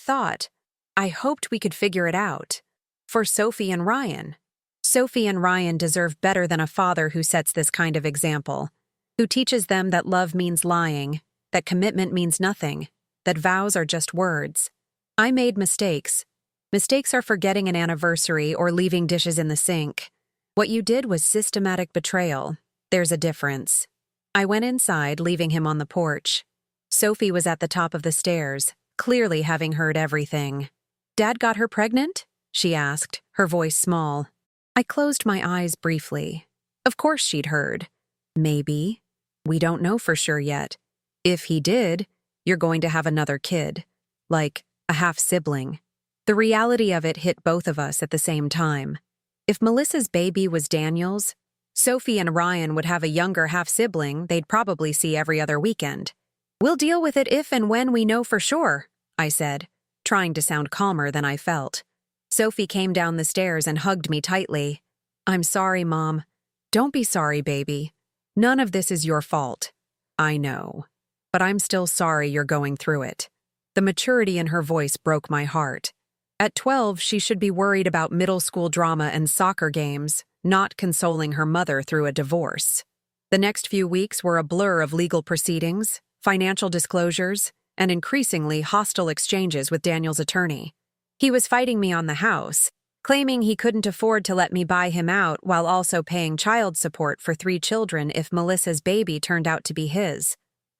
hoped we could figure it out. For Sophie and Ryan. Sophie and Ryan deserve better than a father who sets this kind of example, who teaches them that love means lying, that commitment means nothing, that vows are just words. I made mistakes. Mistakes are forgetting an anniversary or leaving dishes in the sink. What you did was systematic betrayal. There's a difference. I went inside, leaving him on the porch. Sophie was at the top of the stairs, clearly having heard everything. Dad got her pregnant? She asked, her voice small. I closed my eyes briefly. Of course she'd heard. Maybe. We don't know for sure yet. If he did, you're going to have another kid. Like a half-sibling. The reality of it hit both of us at the same time. If Melissa's baby was Daniel's, Sophie and Ryan would have a younger half-sibling they'd probably see every other weekend. We'll deal with it if and when we know for sure, I said, trying to sound calmer than I felt. Sophie came down the stairs and hugged me tightly. I'm sorry, Mom. Don't be sorry, baby. None of this is your fault. I know. But I'm still sorry you're going through it. The maturity in her voice broke my heart. At 12, she should be worried about middle school drama and soccer games, not consoling her mother through a divorce. The next few weeks were a blur of legal proceedings, financial disclosures, and increasingly hostile exchanges with Daniel's attorney. He was fighting me on the house, claiming he couldn't afford to let me buy him out while also paying child support for 3 children if Melissa's baby turned out to be his.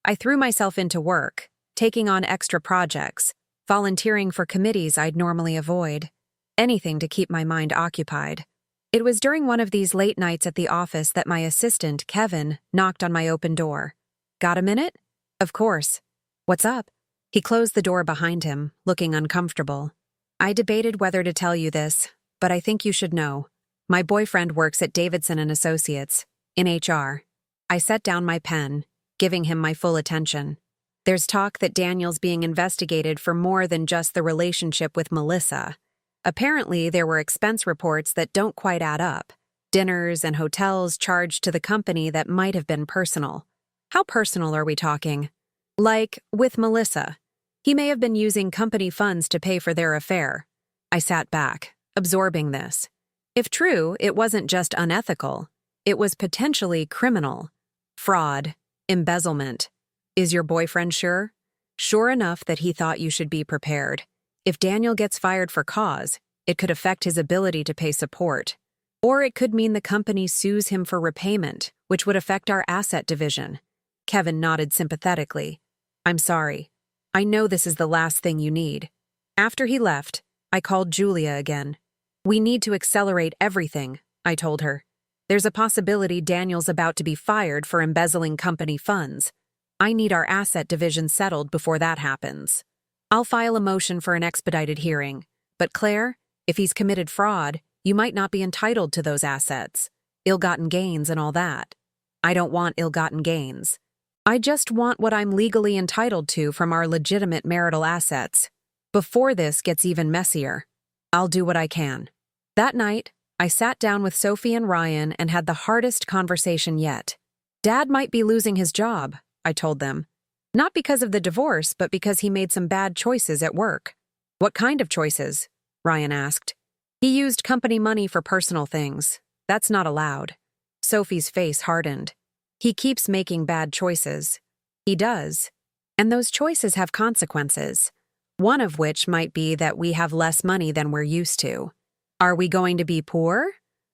I threw myself into work, taking on extra projects, volunteering for committees I'd normally avoid, anything to keep my mind occupied. It was during one of these late nights at the office that my assistant, Kevin, knocked on my open door. Got a minute? Of course. What's up? He closed the door behind him, looking uncomfortable. I debated whether to tell you this, but I think you should know. My boyfriend works at Davidson & Associates, in HR. I set down my pen, giving him my full attention. There's talk that Daniel's being investigated for more than just the relationship with Melissa. Apparently, there were expense reports that don't quite add up. Dinners and hotels charged to the company that might have been personal. How personal are we talking? Like, with Melissa. He may have been using company funds to pay for their affair. I sat back, absorbing this. If true, it wasn't just unethical. It was potentially criminal. Fraud. Embezzlement. Is your boyfriend sure? Sure enough that he thought you should be prepared. If Daniel gets fired for cause, it could affect his ability to pay support. Or it could mean the company sues him for repayment, which would affect our asset division. Kevin nodded sympathetically. I'm sorry. I know this is the last thing you need. After he left, I called Julia again. We need to accelerate everything, I told her. There's a possibility Daniel's about to be fired for embezzling company funds. I need our asset division settled before that happens. I'll file a motion for an expedited hearing. But Claire, if he's committed fraud, you might not be entitled to those assets. Ill-gotten gains and all that. I don't want ill-gotten gains. I just want what I'm legally entitled to from our legitimate marital assets. Before this gets even messier, I'll do what I can. That night, I sat down with Sophie and Ryan and had the hardest conversation yet. Dad might be losing his job, I told them. Not because of the divorce, but because he made some bad choices at work. What kind of choices? Ryan asked. He used company money for personal things. That's not allowed. Sophie's face hardened. He keeps making bad choices. He does. And those choices have consequences. One of which might be that we have less money than we're used to. Are we going to be poor?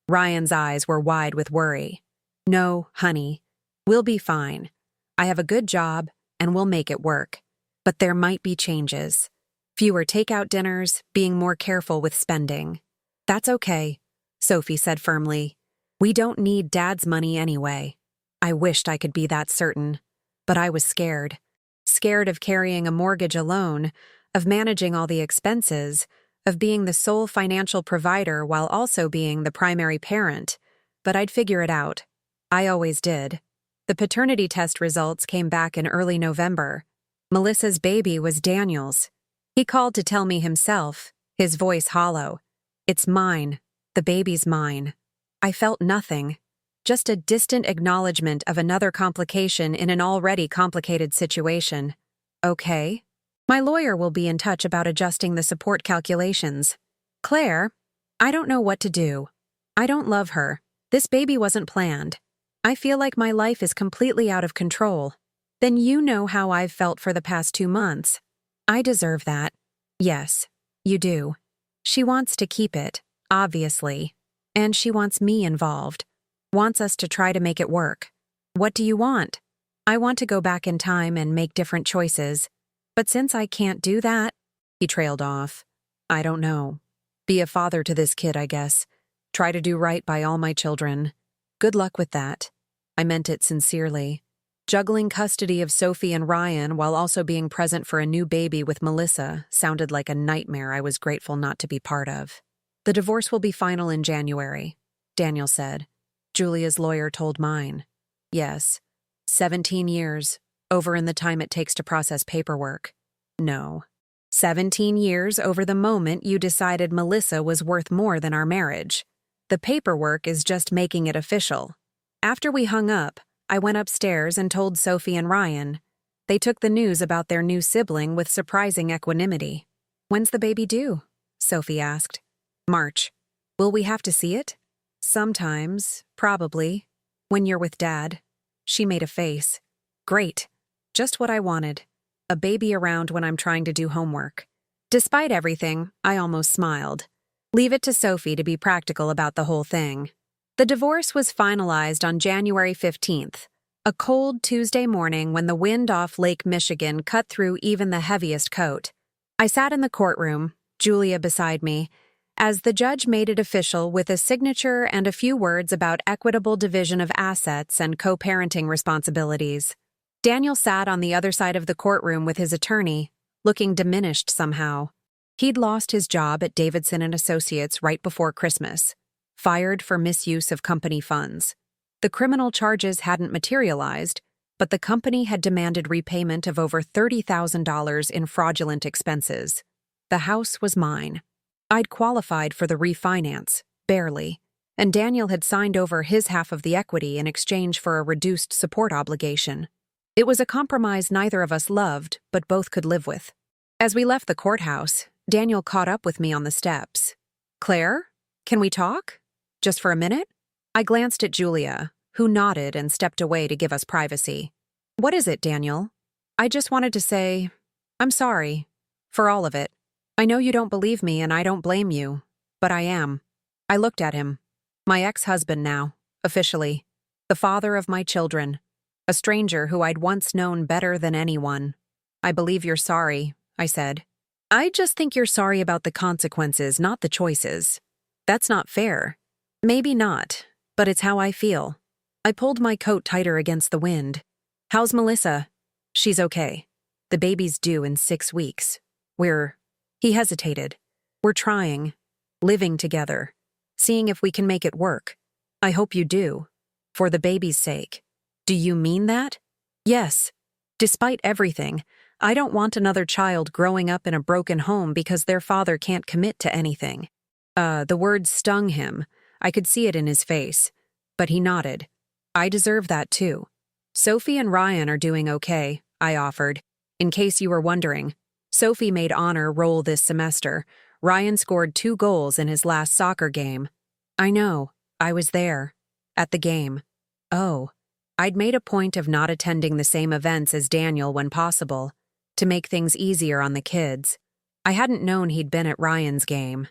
Ryan's eyes were wide with worry. No, honey. We'll be fine. I have a good job, and we'll make it work. But there might be changes. Fewer takeout dinners, being more careful with spending. That's okay, Sophie said firmly. We don't need Dad's money anyway. I wished I could be that certain. But I was scared. Scared of carrying a mortgage alone, of managing all the expenses, of being the sole financial provider while also being the primary parent. But I'd figure it out. I always did. The paternity test results came back in early November. Melissa's baby was Daniel's. He called to tell me himself, his voice hollow. It's mine. The baby's mine. I felt nothing. Just a distant acknowledgement of another complication in an already complicated situation. Okay. My lawyer will be in touch about adjusting the support calculations. Claire, I don't know what to do. I don't love her. This baby wasn't planned. I feel like my life is completely out of control. Then you know how I've felt for the past 2 months. I deserve that. Yes, you do. She wants to keep it, obviously. And she wants me involved. Wants us to try to make it work. What do you want? I want to go back in time and make different choices. But since I can't do that, he trailed off. I don't know. Be a father to this kid, I guess. Try to do right by all my children. Good luck with that. I meant it sincerely. Juggling custody of Sophie and Ryan while also being present for a new baby with Melissa sounded like a nightmare I was grateful not to be part of. The divorce will be final in January, Daniel said. Julia's lawyer told mine. Yes. 17 years, over in the time it takes to process paperwork. No. 17 years over the moment you decided Melissa was worth more than our marriage. The paperwork is just making it official. After we hung up, I went upstairs and told Sophie and Ryan. They took the news about their new sibling with surprising equanimity. When's the baby due? Sophie asked. March. Will we have to see it? Sometimes, probably. When you're with Dad. She made a face. Great. Just what I wanted. A baby around when I'm trying to do homework. Despite everything, I almost smiled. Leave it to Sophie to be practical about the whole thing. The divorce was finalized on January 15th, a cold Tuesday morning when the wind off Lake Michigan cut through even the heaviest coat. I sat in the courtroom, Julia beside me, as the judge made it official with a signature and a few words about equitable division of assets and co-parenting responsibilities. Daniel sat on the other side of the courtroom with his attorney, looking diminished somehow. He'd lost his job at Davidson and Associates right before Christmas, fired for misuse of company funds. The criminal charges hadn't materialized, but the company had demanded repayment of over $30,000 in fraudulent expenses. The house was mine. I'd qualified for the refinance, barely, and Daniel had signed over his half of the equity in exchange for a reduced support obligation. It was a compromise neither of us loved, but both could live with. As we left the courthouse, Daniel caught up with me on the steps. Claire, can we talk? Just for a minute? I glanced at Julia, who nodded and stepped away to give us privacy. "What is it, Daniel?" "I just wanted to say, I'm sorry. For all of it. I know you don't believe me and I don't blame you, but I am." I looked at him. My ex-husband now, officially. The father of my children. A stranger who I'd once known better than anyone. "I believe you're sorry," I said. "I just think you're sorry about the consequences, not the choices. That's not fair." "Maybe not, but it's how I feel." I pulled my coat tighter against the wind. "How's Melissa?" "She's okay. The baby's due in 6 weeks. He hesitated. "We're trying. Living together. Seeing if we can make it work. I hope you do. For the baby's sake." "Do you mean that?" "Yes. Despite everything, I don't want another child growing up in a broken home because their father can't commit to anything." The words stung him. I could see it in his face. But he nodded. "I deserve that too." "Sophie and Ryan are doing okay," I offered. "In case you were wondering, Sophie made honor roll this semester. Ryan scored 2 goals in his last soccer game." "I know. I was there. At the game." "Oh." I'd made a point of not attending the same events as Daniel when possible, to make things easier on the kids. I hadn't known he'd been at Ryan's game.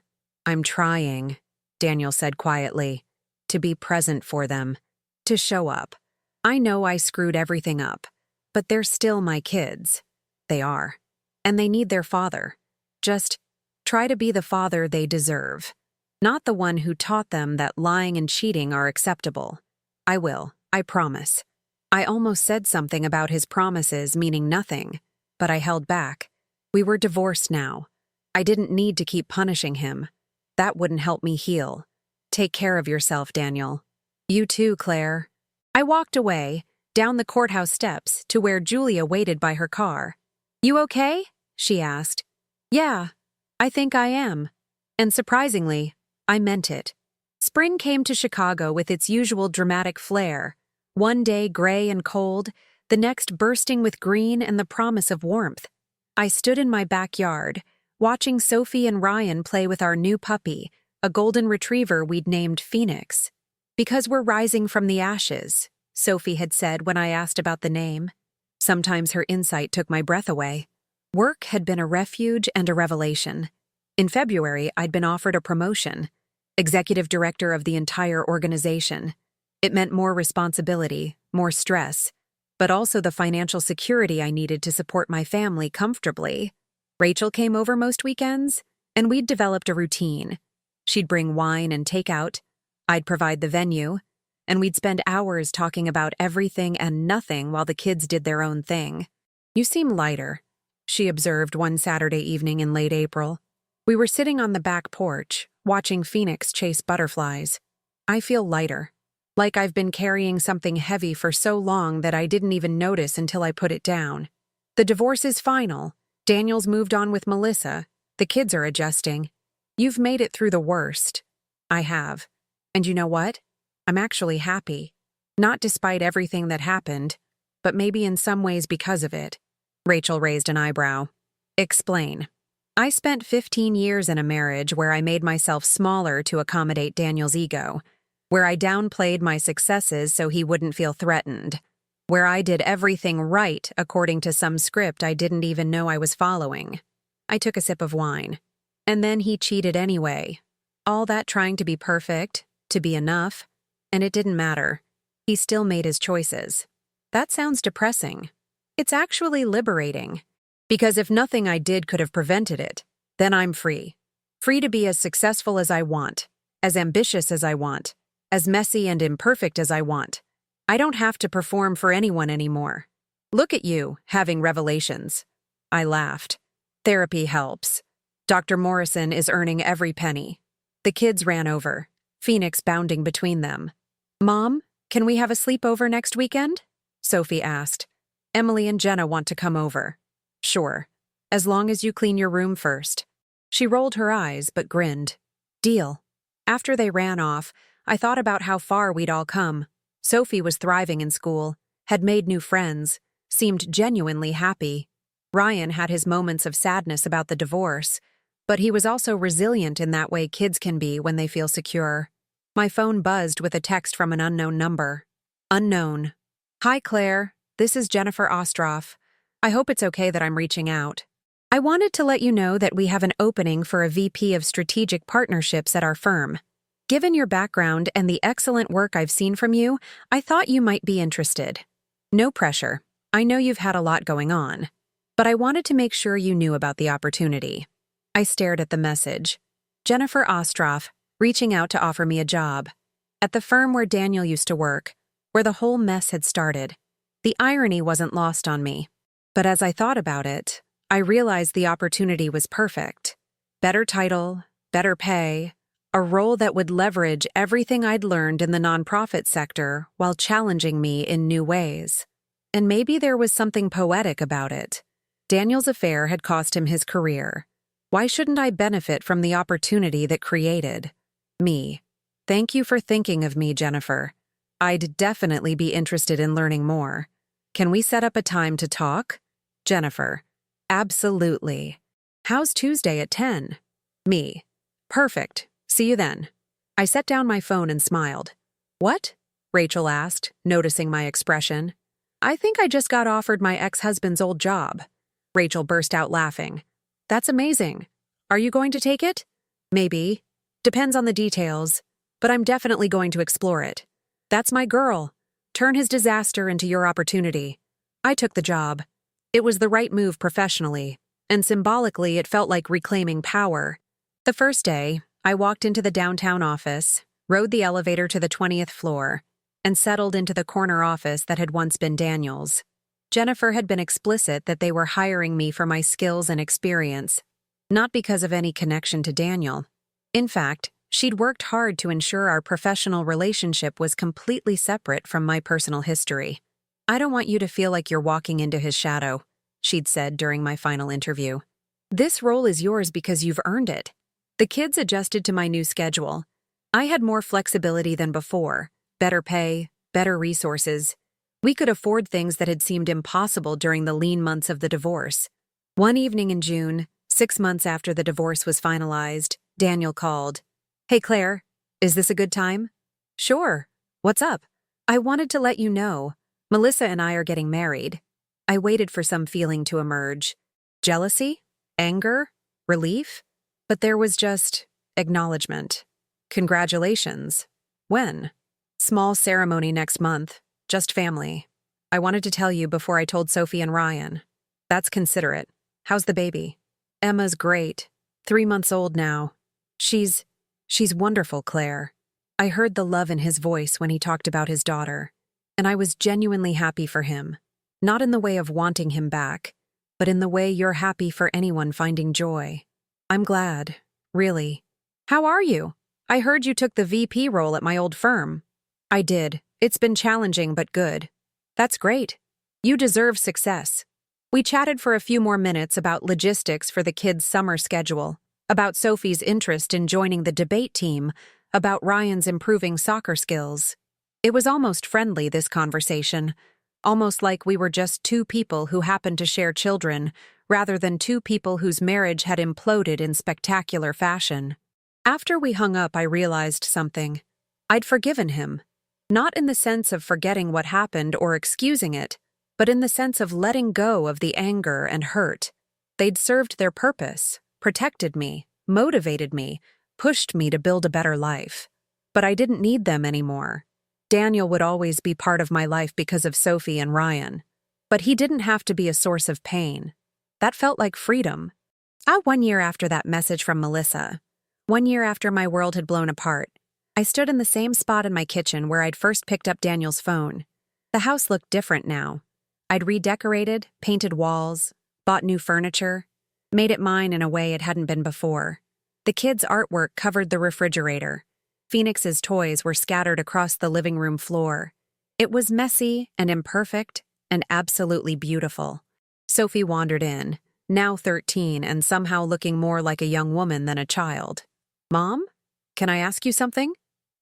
"I'm trying," Daniel said quietly, "to be present for them, to show up. I know I screwed everything up, but they're still my kids. They are. And they need their father. Just try to be the father they deserve. Not the one who taught them that lying and cheating are acceptable. I will, I promise." I almost said something about his promises meaning nothing, but I held back. We were divorced now. I didn't need to keep punishing him. That wouldn't help me heal. "Take care of yourself, Daniel." "You too, Claire." I walked away, down the courthouse steps to where Julia waited by her car. "You okay?" she asked. "Yeah, I think I am." And surprisingly, I meant it. Spring came to Chicago with its usual dramatic flair. One day gray and cold, the next bursting with green and the promise of warmth. I stood in my backyard, watching Sophie and Ryan play with our new puppy, a golden retriever we'd named Phoenix. "Because we're rising from the ashes," Sophie had said when I asked about the name. Sometimes her insight took my breath away. Work had been a refuge and a revelation. In February, I'd been offered a promotion. Executive director of the entire organization. It meant more responsibility, more stress, but also the financial security I needed to support my family comfortably. Rachel came over most weekends, and we'd developed a routine. She'd bring wine and takeout, I'd provide the venue, and we'd spend hours talking about everything and nothing while the kids did their own thing. "You seem lighter," she observed one Saturday evening in late April. We were sitting on the back porch, watching Phoenix chase butterflies. "I feel lighter. Like I've been carrying something heavy for so long that I didn't even notice until I put it down. The divorce is final. Daniel's moved on with Melissa. The kids are adjusting. You've made it through the worst." "I have. And you know what? I'm actually happy. Not despite everything that happened, but maybe in some ways because of it." Rachel raised an eyebrow. "Explain." "I spent 15 years in a marriage where I made myself smaller to accommodate Daniel's ego, where I downplayed my successes so he wouldn't feel threatened, where I did everything right according to some script I didn't even know I was following." I took a sip of wine. "And then he cheated anyway. All that trying to be perfect, to be enough, and it didn't matter. He still made his choices." That sounds depressing. It's actually liberating. Because if nothing I did could have prevented it, then I'm free. Free to be as successful as I want, as ambitious as I want, as messy and imperfect as I want. I don't have to perform for anyone anymore. Look at you, having revelations. I laughed. Therapy helps. Dr. Morrison is earning every penny. The kids ran over, Phoenix bounding between them. "Mom, can we have a sleepover next weekend?" Sophie asked. "Emily and Jenna want to come over." "Sure, as long as you clean your room first." She rolled her eyes but grinned. "Deal." After they ran off, I thought about how far we'd all come. Sophie was thriving in school, had made new friends, seemed genuinely happy. Ryan had his moments of sadness about the divorce, but he was also resilient in that way kids can be when they feel secure. My phone buzzed with a text from an unknown number. Unknown. Hi, Claire. This is Jennifer Ostroff. I hope it's okay that I'm reaching out. I wanted to let you know that we have an opening for a VP of Strategic Partnerships at our firm. Given your background and the excellent work I've seen from you, I thought you might be interested. No pressure. I know you've had a lot going on. But I wanted to make sure you knew about the opportunity. I stared at the message. Jennifer Ostroff, reaching out to offer me a job. At the firm where Daniel used to work, where the whole mess had started. The irony wasn't lost on me. But as I thought about it, I realized the opportunity was perfect. Better title, better pay, a role that would leverage everything I'd learned in the nonprofit sector while challenging me in new ways. And maybe there was something poetic about it. Daniel's affair had cost him his career. Why shouldn't I benefit from the opportunity that created me? Thank you for thinking of me, Jennifer. I'd definitely be interested in learning more. Can we set up a time to talk? Jennifer. Absolutely. How's Tuesday at 10? Me. Perfect. See you then. I set down my phone and smiled. What? Rachel asked, noticing my expression. I think I just got offered my ex-husband's old job. Rachel burst out laughing. That's amazing. Are you going to take it? Maybe. Depends on the details. But I'm definitely going to explore it. That's my girl. Turn his disaster into your opportunity. I took the job. It was the right move professionally, and symbolically it felt like reclaiming power. The first day, I walked into the downtown office, rode the elevator to the 20th floor, and settled into the corner office that had once been Daniel's. Jennifer had been explicit that they were hiring me for my skills and experience, not because of any connection to Daniel. In fact, she'd worked hard to ensure our professional relationship was completely separate from my personal history. I don't want you to feel like you're walking into his shadow, she'd said during my final interview. This role is yours because you've earned it. The kids adjusted to my new schedule. I had more flexibility than before, better pay, better resources. We could afford things that had seemed impossible during the lean months of the divorce. One evening in June, 6 months after the divorce was finalized, Daniel called. Hey, Claire, is this a good time? Sure. What's up? I wanted to let you know. Melissa and I are getting married. I waited for some feeling to emerge. Jealousy? Anger? Relief? But there was just acknowledgement. Congratulations. When? Small ceremony next month. Just family. I wanted to tell you before I told Sophie and Ryan. That's considerate. How's the baby? Emma's great. 3 months old now. She's wonderful, Claire. I heard the love in his voice when he talked about his daughter, and I was genuinely happy for him. Not in the way of wanting him back, but in the way you're happy for anyone finding joy. I'm glad, really. How are you? I heard you took the VP role at my old firm. I did. It's been challenging but good. That's great. You deserve success. We chatted for a few more minutes about logistics for the kids' summer schedule, about Sophie's interest in joining the debate team, about Ryan's improving soccer skills. It was almost friendly, this conversation, almost like we were just two people who happened to share children, rather than two people whose marriage had imploded in spectacular fashion. After we hung up, I realized something. I'd forgiven him. Not in the sense of forgetting what happened or excusing it, but in the sense of letting go of the anger and hurt. They'd served their purpose, protected me, motivated me, pushed me to build a better life. But I didn't need them anymore. Daniel would always be part of my life because of Sophie and Ryan. But he didn't have to be a source of pain. That felt like freedom. 1 year after that message from Melissa, 1 year after my world had blown apart, I stood in the same spot in my kitchen where I'd first picked up Daniel's phone. The house looked different now. I'd redecorated, painted walls, bought new furniture, made it mine in a way it hadn't been before. The kids' artwork covered the refrigerator. Phoenix's toys were scattered across the living room floor. It was messy and imperfect and absolutely beautiful. Sophie wandered in, now 13 and somehow looking more like a young woman than a child. Mom, can I ask you something?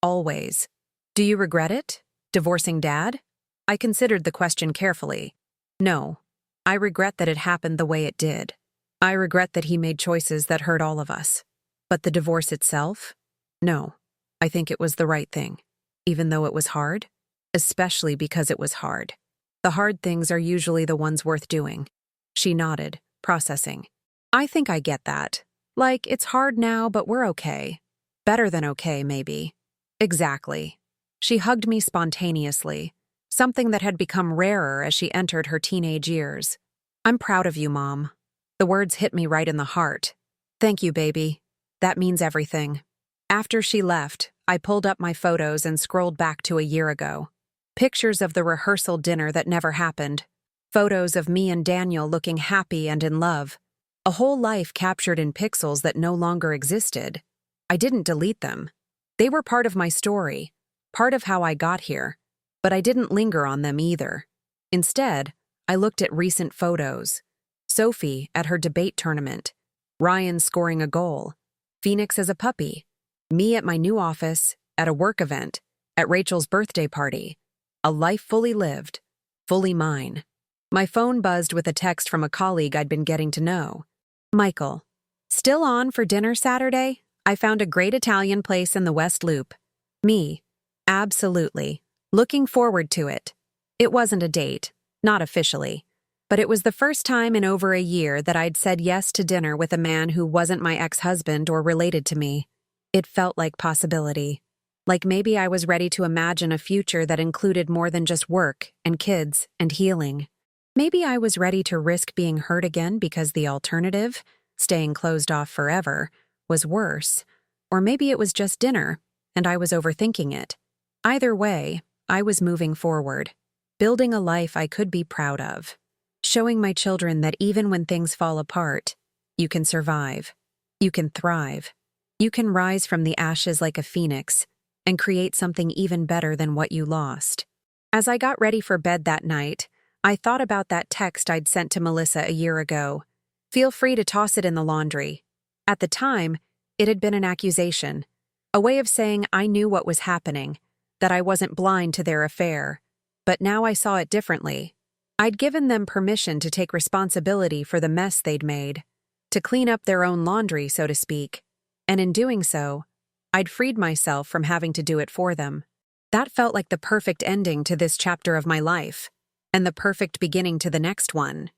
Always. Do you regret it? Divorcing Dad? I considered the question carefully. No. I regret that it happened the way it did. I regret that he made choices that hurt all of us. But the divorce itself? No. I think it was the right thing. Even though it was hard? especially because it was hard. The hard things are usually the ones worth doing. She nodded, processing. I think I get that. Like, it's hard now, but we're okay. Better than okay, maybe. Exactly. She hugged me spontaneously, something that had become rarer as she entered her teenage years. I'm proud of you, Mom. The words hit me right in the heart. Thank you, baby. That means everything. After she left, I pulled up my photos and scrolled back to a year ago. Pictures of the rehearsal dinner that never happened. Photos of me and Daniel looking happy and in love. A whole life captured in pixels that no longer existed. I didn't delete them. They were part of my story, part of how I got here, but I didn't linger on them either. Instead, I looked at recent photos. Sophie at her debate tournament, Ryan scoring a goal, Phoenix as a puppy, me at my new office, at a work event, at Rachel's birthday party. A life fully lived, fully mine. My phone buzzed with a text from a colleague I'd been getting to know. Michael, still on for dinner Saturday? I found a great Italian place in the West Loop. Me, absolutely. Looking forward to it. It wasn't a date, not officially, but it was the first time in over a year that I'd said yes to dinner with a man who wasn't my ex-husband or related to me. It felt like possibility. Like maybe I was ready to imagine a future that included more than just work and kids and healing. Maybe I was ready to risk being hurt again because the alternative, staying closed off forever, was worse. Or maybe it was just dinner, and I was overthinking it. Either way, I was moving forward, building a life I could be proud of, showing my children that even when things fall apart, you can survive, you can thrive, you can rise from the ashes like a phoenix and create something even better than what you lost. As I got ready for bed that night, I thought about that text I'd sent to Melissa a year ago. Feel free to toss it in the laundry. At the time, it had been an accusation, a way of saying I knew what was happening, that I wasn't blind to their affair. But now I saw it differently. I'd given them permission to take responsibility for the mess they'd made, to clean up their own laundry, so to speak. And in doing so, I'd freed myself from having to do it for them. That felt like the perfect ending to this chapter of my life, and the perfect beginning to the next one.